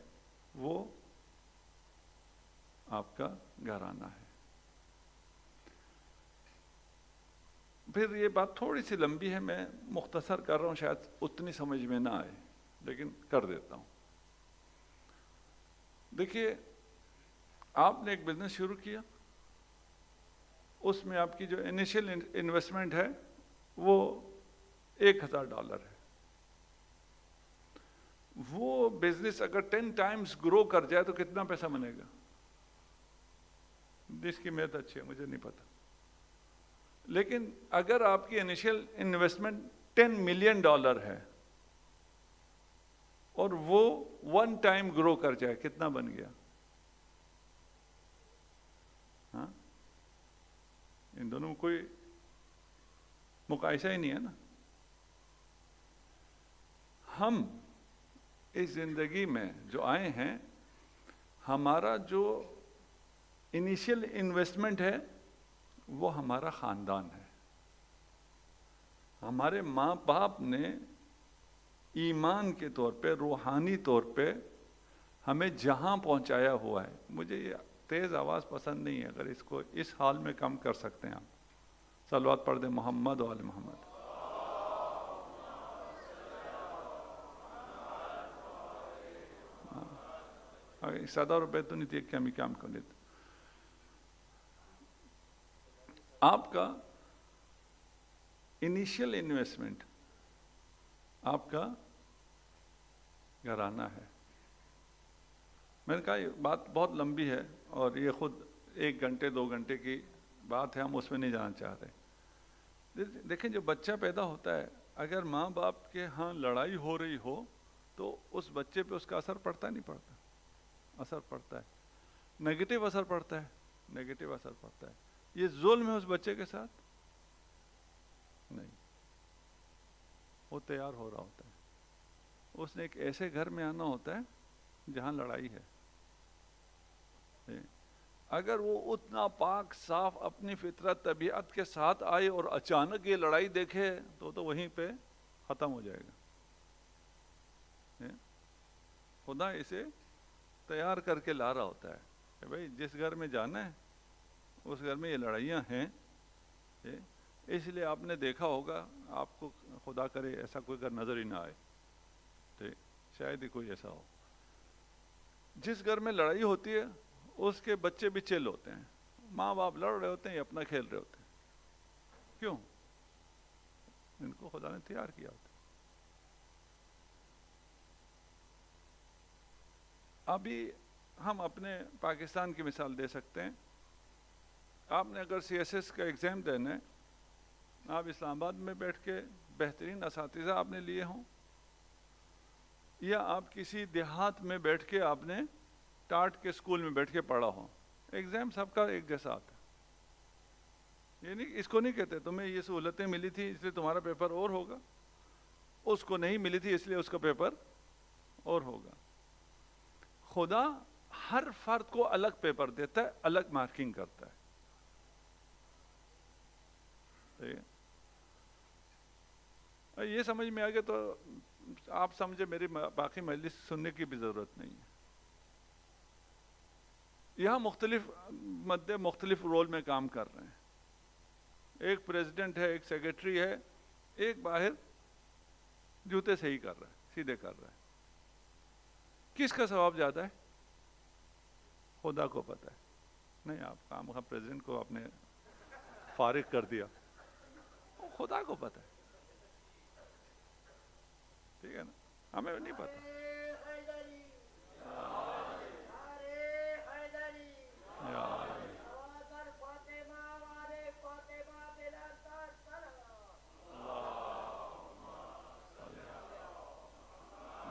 A: وہ آپ کا گھرانہ ہے. پھر یہ بات تھوڑی سی لمبی ہے، میں مختصر کر رہا ہوں، شاید اتنی سمجھ میں نہ آئے لیکن کر دیتا ہوں. دیکھیے آپ نے ایک بزنس شروع کیا اس میں آپ کی جو انیشیل انویسٹمنٹ ہے وہ $1,000 ہے. وہ بزنس اگر 10 ٹائمز گرو کر جائے تو کتنا پیسہ بنے گا؟ جس کی میتھ اچھی ہے مجھے نہیں پتا. لیکن اگر آپ کی انیشیل انویسٹمنٹ $10 ملین ہے اور وہ 1 ٹائم گرو کر جائے کتنا بن گیا؟ ہاں، ان دونوں میں کوئی مقایسہ ہی نہیں ہے نا. ہم اس زندگی میں جو آئے ہیں، ہمارا جو انیشیل انویسٹمنٹ ہے وہ ہمارا خاندان ہے. ہمارے ماں باپ نے ایمان کے طور پہ، روحانی طور پہ ہمیں جہاں پہنچایا ہوا ہے. مجھے یہ تیز آواز پسند نہیں ہے، اگر اس کو اس حال میں کم کر سکتے ہیں آپ. صلوات پڑھ دیں محمد و آل محمد. $1,000 تو نہیں تھی، ایک کمی کام کر لیتے. آپ کا انیشیل انویسٹمنٹ آپ کا گھرانہ ہے. میں نے کہا یہ بات بہت لمبی ہے اور یہ خود 1 گھنٹے 2 گھنٹے کی بات ہے، ہم اس میں نہیں جانا چاہ رہے. دیکھیں جو بچہ پیدا ہوتا ہے، اگر ماں باپ کے ہاں لڑائی ہو رہی ہو تو اس بچے پہ اس کا اثر پڑتا ہے نہیں پڑتا؟ اثر پڑتا ہے. نیگیٹو اثر پڑتا ہے، نیگیٹو اثر پڑتا ہے. یہ ظلم ہے اس بچے کے ساتھ؟ نہیں. وہ تیار ہو رہا ہوتا ہے، اس نے ایک ایسے گھر میں آنا ہوتا ہے جہاں لڑائی ہے. اگر وہ اتنا پاک صاف اپنی فطرت طبیعت کے ساتھ آئے اور اچانک یہ لڑائی دیکھے تو وہیں پہ ختم ہو جائے گا. خدا اسے تیار کر کے لا رہا ہوتا ہے کہ بھائی جس گھر میں جانا ہے اس گھر میں یہ لڑائیاں ہیں. اس لیے آپ نے دیکھا ہوگا، آپ کو خدا کرے ایسا کوئی گھر نظر ہی نہ آئے، تو شاید ہی کوئی ایسا ہو. جس گھر میں لڑائی ہوتی ہے اس کے بچے بھی چل ہوتے ہیں. ماں باپ لڑ رہے ہوتے ہیں یا اپنا کھیل رہے ہوتے ہیں. کیوں؟ ان کو خدا نے تیار کیا ہوتا ہے. ابھی ہم اپنے پاکستان کی مثال دے سکتے ہیں. آپ نے اگر CSS کا ایگزام دینا ہے، آپ اسلام آباد میں بیٹھ کے بہترین اساتذہ آپ نے لیے ہوں، یا آپ کسی دیہات میں بیٹھ کے آپ نے ٹاٹ کے اسکول میں بیٹھ کے پڑھا ہو، ایگزام سب کا ایک جیسا آتا ہے. یہ نہیں، اس کو نہیں کہتے تمہیں یہ سہولتیں ملی تھی اس لیے تمہارا پیپر اور ہوگا، اس کو نہیں ملی تھی اس لیے اس کا پیپر اور ہوگا. خدا ہر فرد کو الگ پیپر دیتا ہے، الگ مارکنگ کرتا ہے. یہ سمجھ میں آ گیا تو آپ سمجھے میری باقی مجلس سننے کی بھی ضرورت نہیں ہے. یہاں مختلف مدے مختلف رول میں کام کر رہے ہیں. ایک پریزیڈنٹ ہے، ایک سیکرٹری ہے، ایک باہر جوتے صحیح کر رہا ہے، سیدھے کر رہا ہے. کس کا ثواب زیادہ ہے؟ خدا کو پتہ ہے. نہیں، آپ کام پریزیڈنٹ کو آپ نے فارغ کر دیا، خدا کو پتہ ہے. ٹھیک ہے نا، ہمیں نہیں پتہ.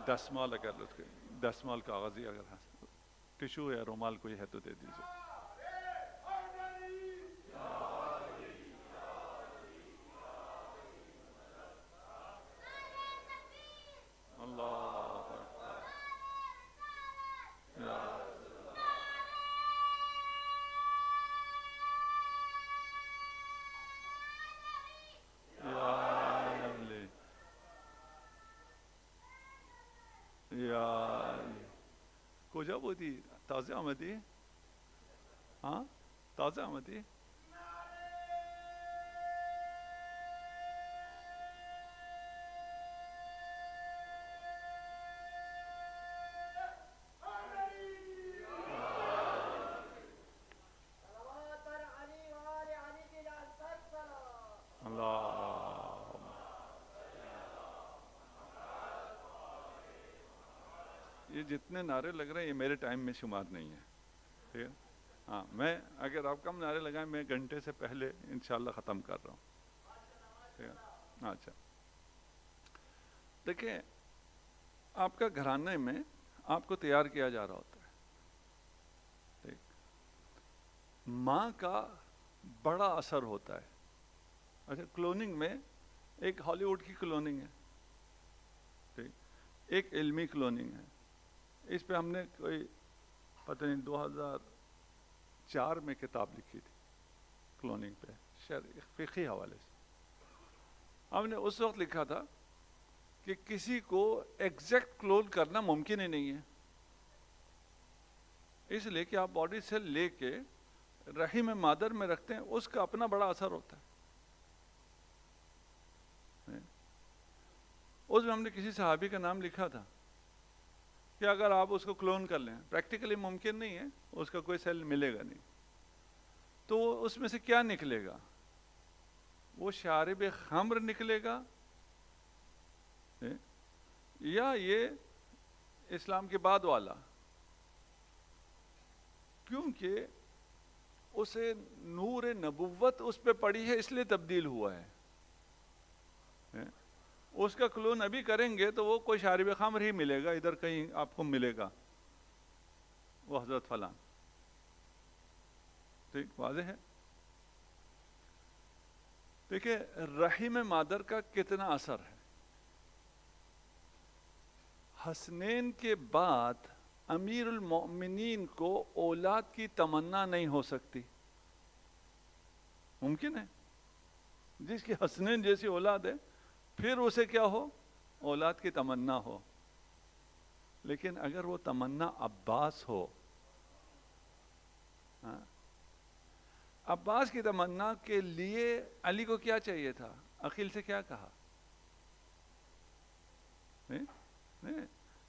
A: دستمال اگر اس کے دستمال کاغذی اگر ٹشو یا رومال کوئی ہے تو دے دیجیے. کجا بودی؟ تازه آمدی؟ ها؟ تازه آمدی؟ اللہ، یہ جتنے نعرے لگ رہے ہیں یہ میرے ٹائم میں شمار نہیں ہے، ٹھیک ہے؟ ہاں، میں اگر آپ کم نعرے لگائیں میں گھنٹے سے پہلے انشاءاللہ ختم کر رہا ہوں، ٹھیک ہے؟ اچھا دیکھیں، آپ کا گھرانے میں آپ کو تیار کیا جا رہا ہوتا ہے، ٹھیک، ماں کا بڑا اثر ہوتا ہے. اچھا، کلوننگ میں ایک ہالی ووڈ کی کلوننگ ہے، ٹھیک، ایک علمی کلوننگ ہے. اس پہ ہم نے کوئی پتہ نہیں 2004 میں کتاب لکھی تھی کلوننگ پہ، شاید فقہی حوالے سے. ہم نے اس وقت لکھا تھا کہ کسی کو ایگزیکٹ کلون کرنا ممکن ہی نہیں ہے، اس لیے کہ آپ باڈی سے لے کے رحم مادر میں رکھتے ہیں، اس کا اپنا بڑا اثر ہوتا ہے. اس میں ہم نے کسی صحابی کا نام لکھا تھا کہ اگر آپ اس کو کلون کر لیں، پریکٹیکلی ممکن نہیں ہے، اس کا کوئی سیل ملے گا نہیں، تو اس میں سے کیا نکلے گا؟ وہ شارب خمر نکلے گا یا یہ اسلام کے بعد والا؟ کیونکہ اسے نور نبوت اس پہ پڑی ہے، اس لیے تبدیل ہوا ہے. اس کا کلون ابھی کریں گے تو وہ کوئی شارب خمر ہی ملے گا، ادھر کہیں آپ کو ملے گا وہ حضرت فلاں. ٹھیک، واضح ہے؟ دیکھیں رحم مادر کا کتنا اثر ہے. حسنین کے بعد امیر المؤمنین کو اولاد کی تمنا نہیں ہو سکتی. ممکن ہے جس کی حسنین جیسی اولاد ہے پھر اسے کیا ہو؟ اولاد کی تمنا ہو. لیکن اگر وہ تمنا عباس ہو، عباس کی تمنا کے لیے علی کو کیا چاہیے تھا؟ عقیل سے کیا کہا؟ نہیں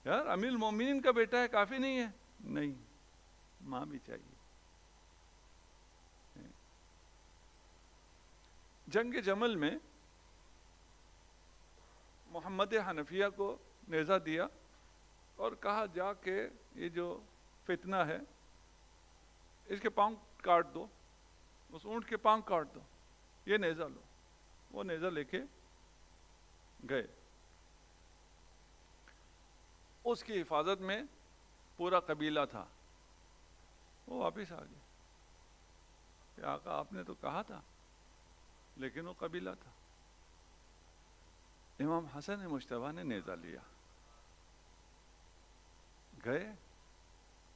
A: یار، امیر المومنین کا بیٹا ہے، کافی نہیں ہے؟ نہیں، ماں بھی چاہیے. جنگ جمل میں محمد حنفیہ کو نیزہ دیا اور کہا جا کے یہ جو فتنہ ہے اس کے پاؤں کاٹ دو، اس اونٹ کے پاؤں کاٹ دو، یہ نیزہ لو. وہ نیزہ لے کے گئے، اس کی حفاظت میں پورا قبیلہ تھا. وہ واپس آ گئے کہ آقا آپ نے تو کہا تھا، لیکن وہ قبیلہ تھا. امام حسن مجتبیٰ نے نیزہ لیا، گئے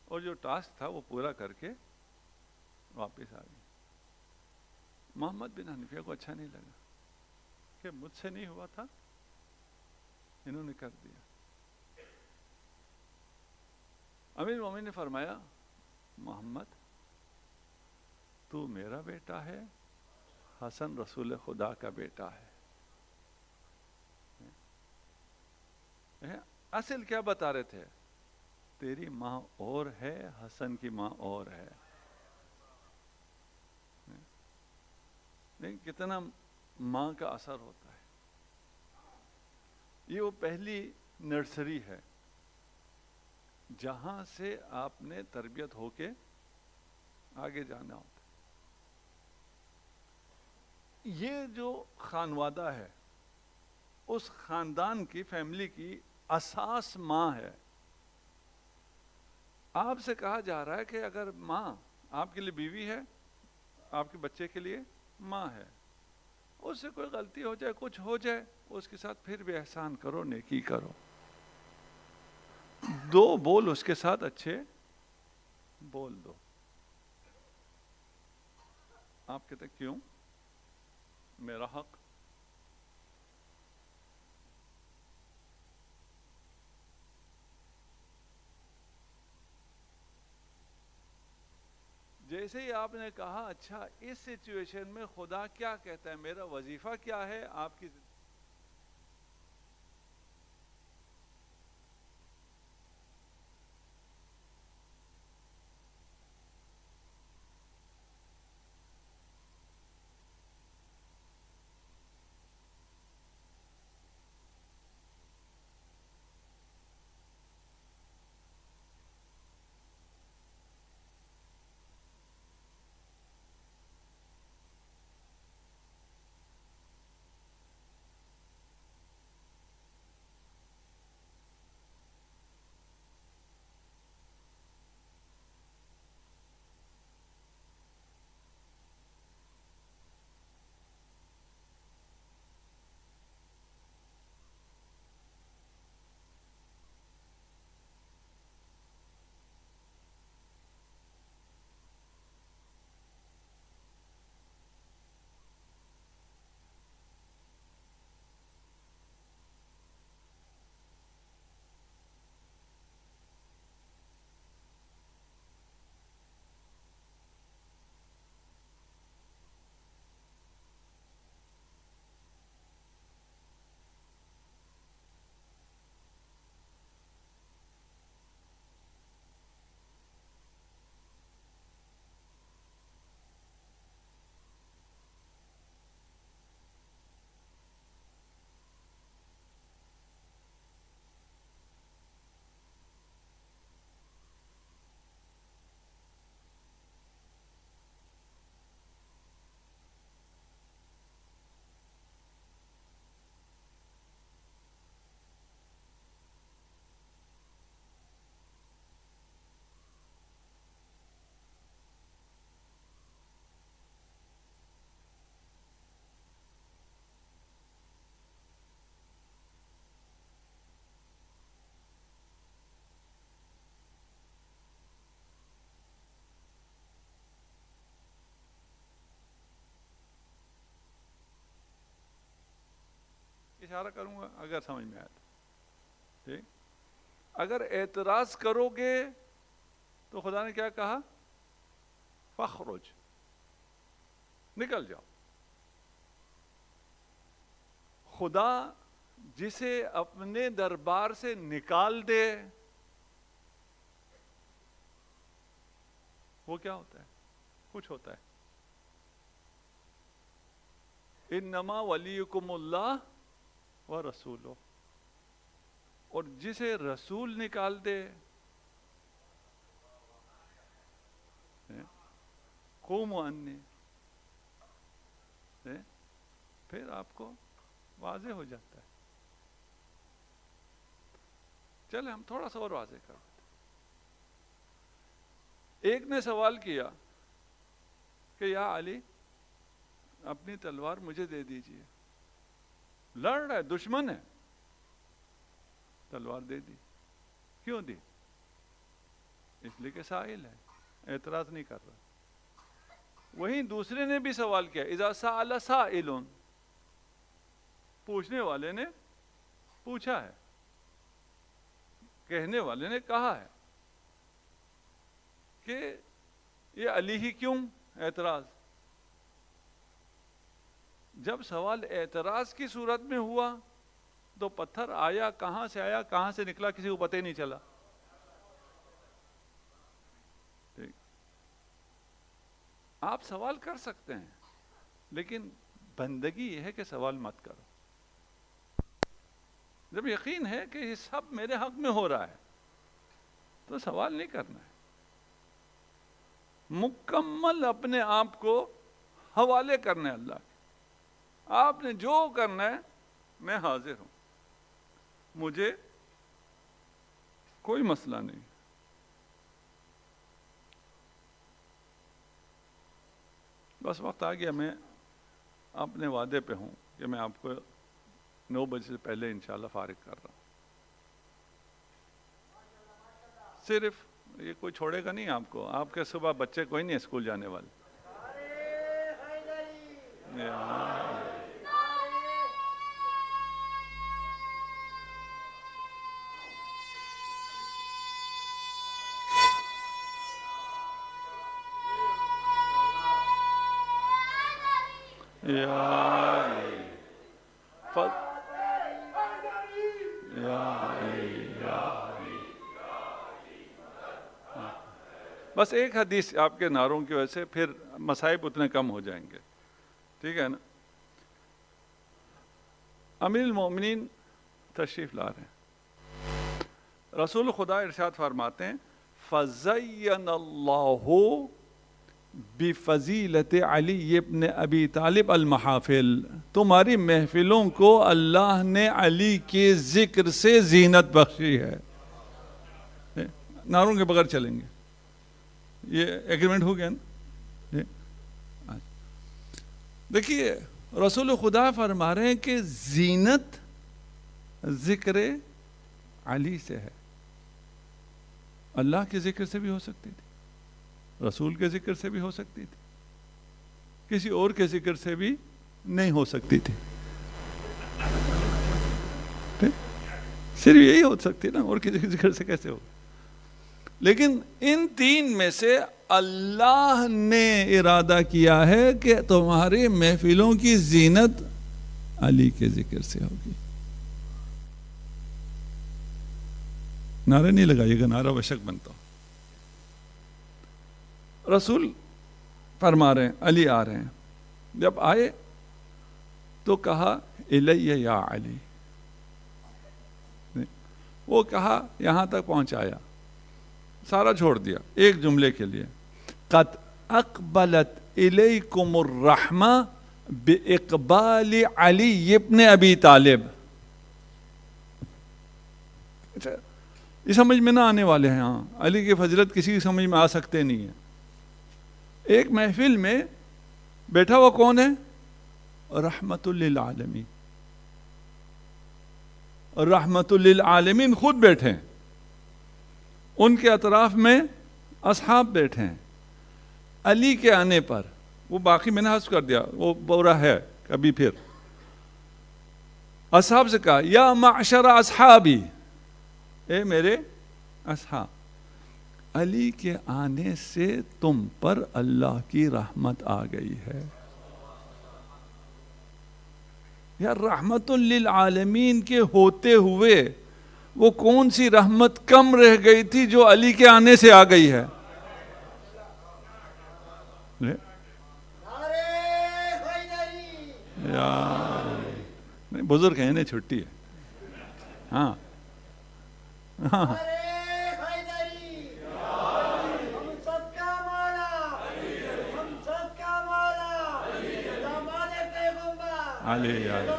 A: اور جو ٹاسک تھا وہ پورا کر کے واپس آ گئے. محمد بن حنفیہ کو اچھا نہیں لگا کہ مجھ سے نہیں ہوا تھا، انہوں نے کر دیا. امیر المومنین نے فرمایا محمد تو میرا بیٹا ہے، حسن رسول خدا کا بیٹا ہے. اصل کیا بتا رہے تھے؟ تیری ماں اور ہے، حسن کی ماں اور ہے. لیکن کتنا ماں کا اثر ہوتا ہے. یہ وہ پہلی نرسری ہے جہاں سے آپ نے تربیت ہو کے آگے جانا ہوتا ہے. یہ جو خانوادہ ہے اس خاندان کی، فیملی کی اساس ماں ہے. آپ سے کہا جا رہا ہے کہ اگر ماں آپ کے لیے بیوی ہے، آپ کے بچے کے لیے ماں ہے، اس سے کوئی غلطی ہو جائے، کچھ ہو جائے، اس کے ساتھ پھر بھی احسان کرو، نیکی کرو، دو بول اس کے ساتھ اچھے بول دو. آپ کہتے کیوں؟ میرا حق. جیسے ہی آپ نے کہا اچھا اس سچویشن میں خدا کیا کہتا ہے، میرا وظیفہ کیا ہے آپ کی اشارہ کروں گا اگر سمجھ میں آیا تو ٹھیک. اگر اعتراض کرو گے تو خدا نے کیا کہا؟ فخرج، نکل جاؤ. خدا جسے اپنے دربار سے نکال دے وہ کیا ہوتا ہے؟ کچھ ہوتا ہے. انما ولیکم اللہ ورسولہ، اور جسے رسول نکال دے قوموا انی، پھر آپ کو واضح ہو جاتا ہے. چلے ہم تھوڑا سا اور واضح کر دیتے. ایک نے سوال کیا کہ یا علی اپنی تلوار مجھے دے دیجئے، لڑ رہا ہے، دشمن ہے، تلوار دے دی. کیوں دی؟ اس لیے کہ سائل ہے، اعتراض نہیں کر رہا. وہیں دوسرے نے بھی سوال کیا، اذا سأل سائل، پوچھنے والے نے پوچھا ہے، کہنے والے نے کہا ہے کہ یہ علی ہی کیوں؟ اعتراض. جب سوال اعتراض کی صورت میں ہوا تو پتھر آیا کہاں سے آیا، کہاں سے نکلا، کسی کو پتہ ہی نہیں چلا. ٹھیک. آپ سوال کر سکتے ہیں لیکن بندگی یہ ہے کہ سوال مت کرو. جب یقین ہے کہ یہ سب میرے حق میں ہو رہا ہے تو سوال نہیں کرنا ہے. مکمل اپنے آپ کو حوالے کرنے اللہ کے. آپ نے جو کرنا ہے میں حاضر ہوں، مجھے کوئی مسئلہ نہیں. بس وقت آ گیا، میں اپنے وعدے پہ ہوں کہ میں آپ کو 9 بجے سے پہلے انشاءاللہ فارغ کر رہا ہوں. صرف یہ کوئی چھوڑے گا نہیں آپ کو. آپ کے صبح بچے کوئی نہیں اسکول جانے والے. بس ایک حدیث آپ کے نعروں کی وجہ سے پھر مصائب اتنے کم ہو جائیں گے. ٹھیک ہے نا؟ امیر المومنین تشریف لا رہے ہیں. رسول خدا ارشاد فرماتے ہیں فَزَيَّنَ اللَّهُ بِفَضِيلَةِ عَلِيِّ ابْنِ أَبِي طالب المحافل. تمہاری محفلوں کو اللہ نے علی کے ذکر سے زینت بخشی ہے. نعروں کے بغیر چلیں گے. یہ ایگریمنٹ ہو گیا نا؟ دیکھیے رسول خدا فرما رہے ہیں کہ زینت ذکر علی سے ہے. اللہ کے ذکر سے بھی ہو سکتی تھی، رسول کے ذکر سے بھی ہو سکتی تھی، کسی اور کے ذکر سے بھی نہیں ہو سکتی تھی. صرف یہی ہو سکتی نا، اور کسی ذکر سے کیسے ہو؟ لیکن ان 3 میں سے اللہ نے ارادہ کیا ہے کہ تمہاری محفلوں کی زینت علی کے ذکر سے ہوگی. نعرہ نہیں لگائیے گا، نعرہ بشک بنتا ہو. رسول فرما رہے ہیں علی آ رہے ہیں. جب آئے تو کہا الیہ یا علی. وہ کہا یہاں تک پہنچایا، سارا چھوڑ دیا ایک جملے کے لیے. قد اقبلت الیکم الرحمہ باقبال علی ابن ابی طالب. یہ سمجھ میں نہ آنے والے ہیں. ہاں علی کی فضیلت کسی کی سمجھ میں آ سکتے نہیں ہیں. ایک محفل میں بیٹھا ہوا کون ہے؟ رحمت للعالمین. رحمت للعالمین خود بیٹھے ہیں، ان کے اطراف میں اصحاب بیٹھے ہیں. علی کے آنے پر وہ باقی میں نے حذف کر دیا، وہ بورا ہے کبھی پھر. اصحاب سے کہا یا معشر اصحابی، اے میرے اصحاب، علی کے آنے سے تم پر اللہ کی رحمت آ گئی ہے. یا رحمت للعالمین کے ہوتے ہوئے وہ کون سی رحمت کم رہ گئی تھی جو علی کے آنے سے آ گئی ہے؟ نہیں بزرگ ہیں انہیں چھٹی ہے. ہاں ہاں علی علی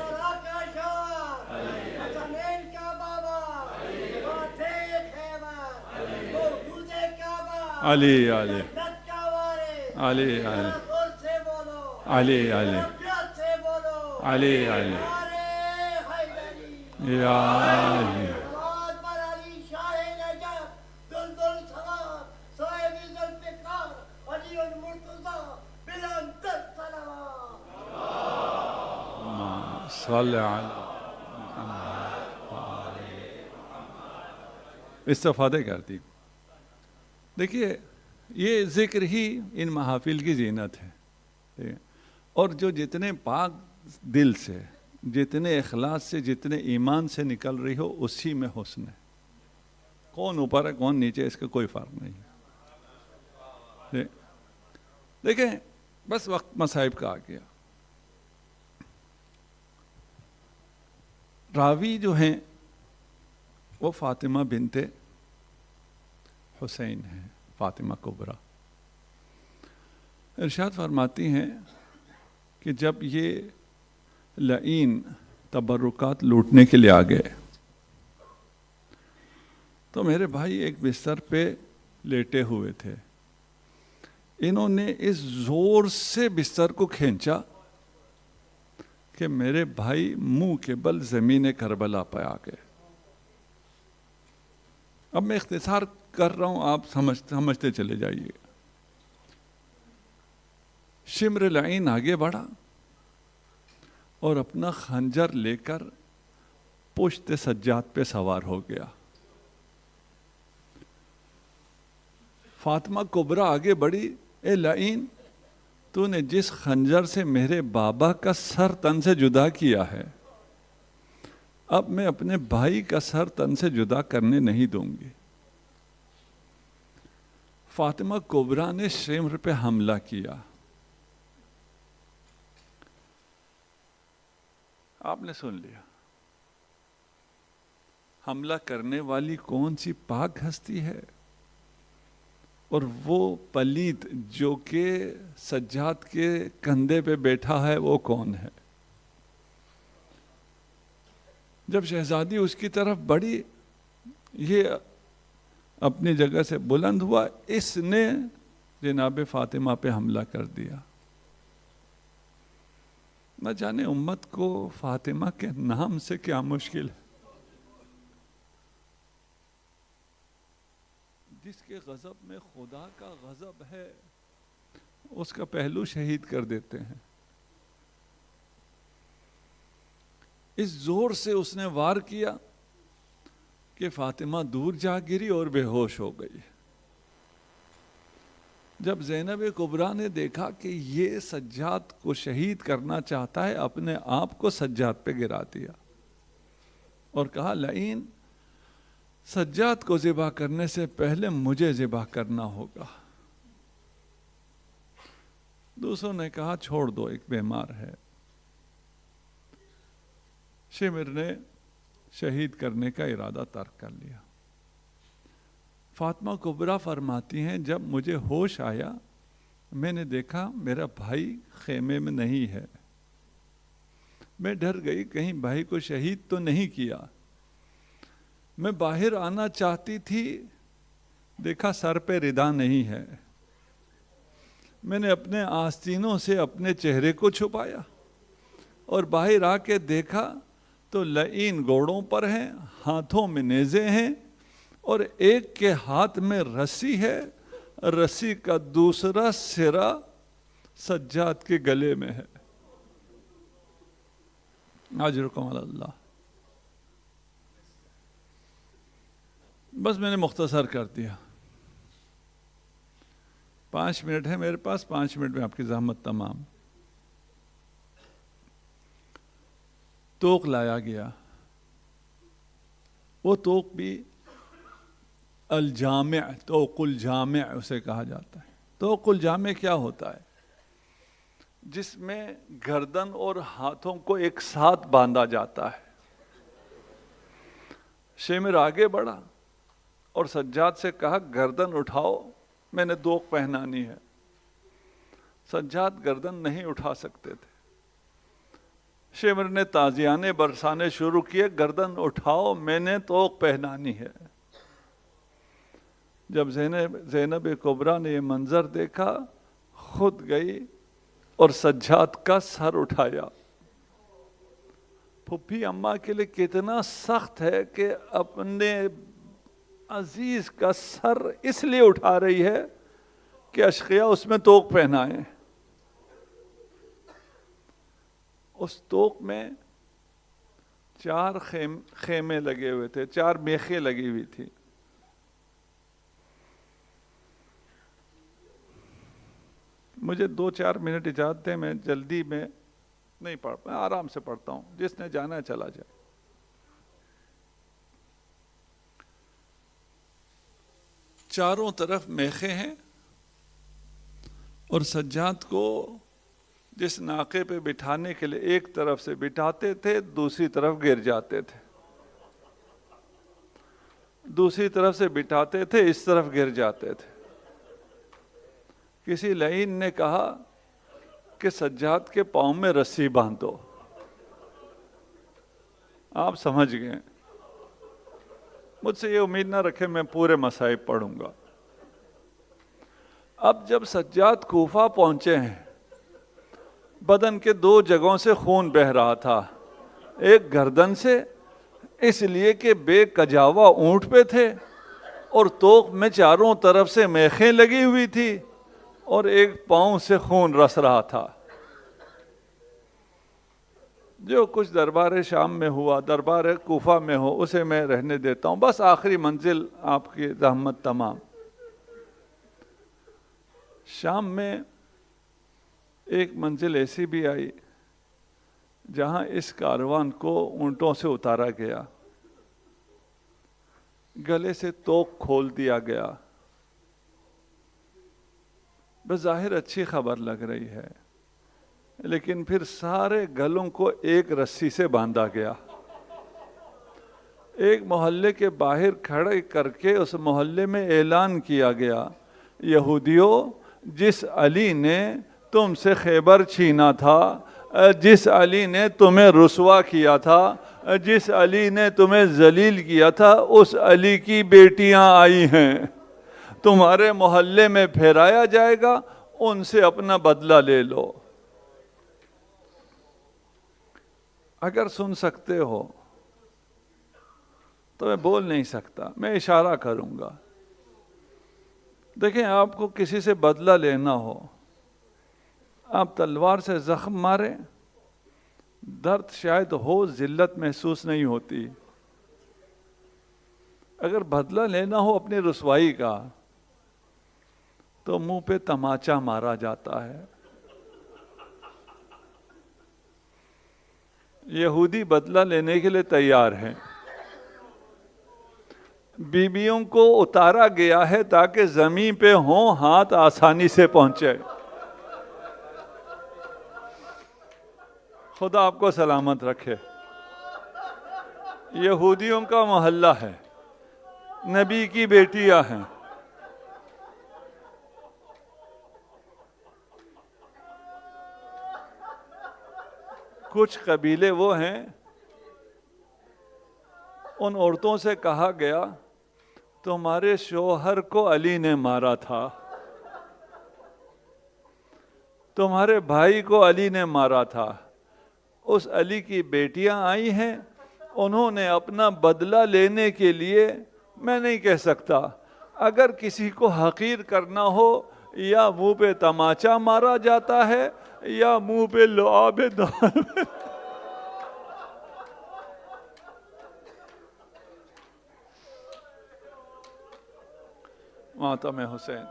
A: علی علی علی علی علی علی یا علی صلی استفادے کرتی. دیکھیے یہ ذکر ہی ان محافل کی زینت ہے. اور جو جتنے پاک دل سے، جتنے اخلاص سے، جتنے ایمان سے نکل رہی ہو، اسی میں حسن ہے. کون اوپر ہے کون نیچے اس کا کوئی فرق نہیں. دیکھیں بس وقت مصائب کا آ گیا. راوی جو ہیں وہ فاطمہ بنت حسین ہیں، فاطمہ کبریٰ. ارشاد فرماتی ہیں کہ جب یہ لعین تبرکات لوٹنے کے لیے آ گئے تو میرے بھائی ایک بستر پہ لیٹے ہوئے تھے. انہوں نے اس زور سے بستر کو کھینچا کہ میرے بھائی منہ کے بل زمین کربلا پہ آ گئے. اب میں اختصار کر رہا ہوں، آپ سمجھتے چلے جائیے. شمر لعین آگے بڑھا اور اپنا خنجر لے کر پشت سجاد پہ سوار ہو گیا. فاطمہ کبریٰ آگے بڑھی، اے لعین، تو نے جس خنجر سے میرے بابا کا سر تن سے جدا کیا ہے، اب میں اپنے بھائی کا سر تن سے جدا کرنے نہیں دوں گی. فاطمہ کبریٰ نے شمر پہ حملہ کیا. آپ نے سن لیا. حملہ کرنے والی کون سی پاک ہستی ہے، اور وہ پلید جو کہ سجاد کے کندھے پہ بیٹھا ہے وہ کون ہے؟ جب شہزادی اس کی طرف بڑھی، یہ اپنی جگہ سے بلند ہوا، اس نے جناب فاطمہ پہ حملہ کر دیا. نہ جانے امت کو فاطمہ کے نام سے کیا مشکل ہے. جس کے غضب میں خدا کا غضب ہے اس کا پہلو شہید کر دیتے ہیں. اس زور سے اس نے وار کیا کہ فاطمہ دور جا گری اور بے ہوش ہو گئی. جب زینب کبریٰ نے دیکھا کہ یہ سجاد کو شہید کرنا چاہتا ہے، اپنے آپ کو سجاد پہ گرا دیا اور کہا، لعین، سجاد کو ذبح کرنے سے پہلے مجھے ذبح کرنا ہوگا. دوسروں نے کہا چھوڑ دو، ایک بیمار ہے. شمر نے شہید کرنے کا ارادہ ترک کر لیا. فاطمہ کبریٰ فرماتی ہیں جب مجھے ہوش آیا میں نے دیکھا میرا بھائی خیمے میں نہیں ہے. میں ڈر گئی کہیں بھائی کو شہید تو نہیں کیا. میں باہر آنا چاہتی تھی، دیکھا سر پہ ردا نہیں ہے. میں نے اپنے آستینوں سے اپنے چہرے کو چھپایا اور باہر آ کے دیکھا تو لعین گھوڑوں پر ہیں، ہاتھوں میں نیزے ہیں اور ایک کے ہاتھ میں رسی ہے، رسی کا دوسرا سرا سجاد کے گلے میں ہے. اجرکم علی اللہ. بس میں نے مختصر کر دیا. 5 منٹ ہے میرے پاس، 5 منٹ میں آپ کی زحمت تمام. توق لایا گیا. وہ توق بھی الجامع، توق الجامع اسے کہا جاتا ہے. توق الجامع کیا ہوتا ہے؟ جس میں گردن اور ہاتھوں کو ایک ساتھ باندھا جاتا ہے. شیمر آگے بڑھا اور سجاد سے کہا گردن اٹھاؤ، میں نے دوق پہنانی ہے. سجاد گردن نہیں اٹھا سکتے تھے. شیمر نے تازیانے برسانے شروع کیے، گردن اٹھاؤ، میں نے توق پہنانی ہے. جب زینب کبریٰ نے یہ منظر دیکھا، خود گئی اور سجاد کا سر اٹھایا. پھپھی اماں کے لیے کتنا سخت ہے کہ اپنے عزیز کا سر اس لیے اٹھا رہی ہے کہ اشقیاء اس میں توق پہنائیں. اس توق میں 4 خیمے لگے ہوئے تھے، 4 میخیں لگی ہوئی تھی. مجھے 2-4 منٹ اجازت دیں، میں جلدی میں نہیں پڑھ، میں آرام سے پڑھتا ہوں، جس نے جانا ہے چلا جائے. چاروں طرف میخیں ہیں اور سجاد کو جس ناقے پہ بٹھانے کے لیے ایک طرف سے بٹھاتے تھے دوسری طرف گر جاتے تھے، دوسری طرف سے بٹھاتے تھے اس طرف گر جاتے تھے. کسی لعین نے کہا کہ سجاد کے پاؤں میں رسی باندھو. آپ سمجھ گئے. مجھ سے یہ امید نہ رکھے میں پورے مصائب پڑھوں گا. اب جب سجاد کوفہ پہنچے ہیں، بدن کے 2 جگہوں سے خون بہہ رہا تھا. ایک گردن سے، اس لیے کہ بے کجاوا اونٹ پہ تھے اور توق میں چاروں طرف سے میخیں لگی ہوئی تھی، اور ایک پاؤں سے خون رس رہا تھا. جو کچھ دربار شام میں ہوا، دربار کوفہ میں ہو، اسے میں رہنے دیتا ہوں. بس آخری منزل آپ کی زحمت تمام. شام میں ایک منزل ایسی بھی آئی جہاں اس کاروان کو اونٹوں سے اتارا گیا، گلے سے توق کھول دیا گیا. بظاہر اچھی خبر لگ رہی ہے، لیکن پھر سارے گلوں کو ایک رسی سے باندھا گیا. ایک محلے کے باہر کھڑے کر کے اس محلے میں اعلان کیا گیا، یہودیوں، جس علی نے تم سے خیبر چھینا تھا، جس علی نے تمہیں رسوا کیا تھا، جس علی نے تمہیں ذلیل کیا تھا، اس علی کی بیٹیاں آئی ہیں، تمہارے محلے میں پھیرایا جائے گا، ان سے اپنا بدلہ لے لو. اگر سن سکتے ہو تو میں بول نہیں سکتا، میں اشارہ کروں گا. دیکھیں، آپ کو کسی سے بدلہ لینا ہو، آپ تلوار سے زخم ماریں، درد شاید ہو، ذلت محسوس نہیں ہوتی. اگر بدلہ لینا ہو اپنی رسوائی کا تو منہ پہ تماچا مارا جاتا ہے. یہودی بدلہ لینے کے لیے تیار ہیں. بیویوں کو اتارا گیا ہے تاکہ زمین پہ ہوں، ہاتھ آسانی سے پہنچے. خدا آپ کو سلامت رکھے. یہودیوں کا محلہ ہے، نبی کی بیٹیاں ہیں. کچھ قبیلے وہ ہیں، ان عورتوں سے کہا گیا تمہارے شوہر کو علی نے مارا تھا، تمہارے بھائی کو علی نے مارا تھا. اس علی کی بیٹیاں آئی ہیں، انہوں نے اپنا بدلہ لینے کے لیے، میں نہیں کہہ سکتا، اگر کسی کو حقیر کرنا ہو یا منہ پہ تماچا مارا جاتا ہے یا منہ پہ لعاب دار. ماتم حسین.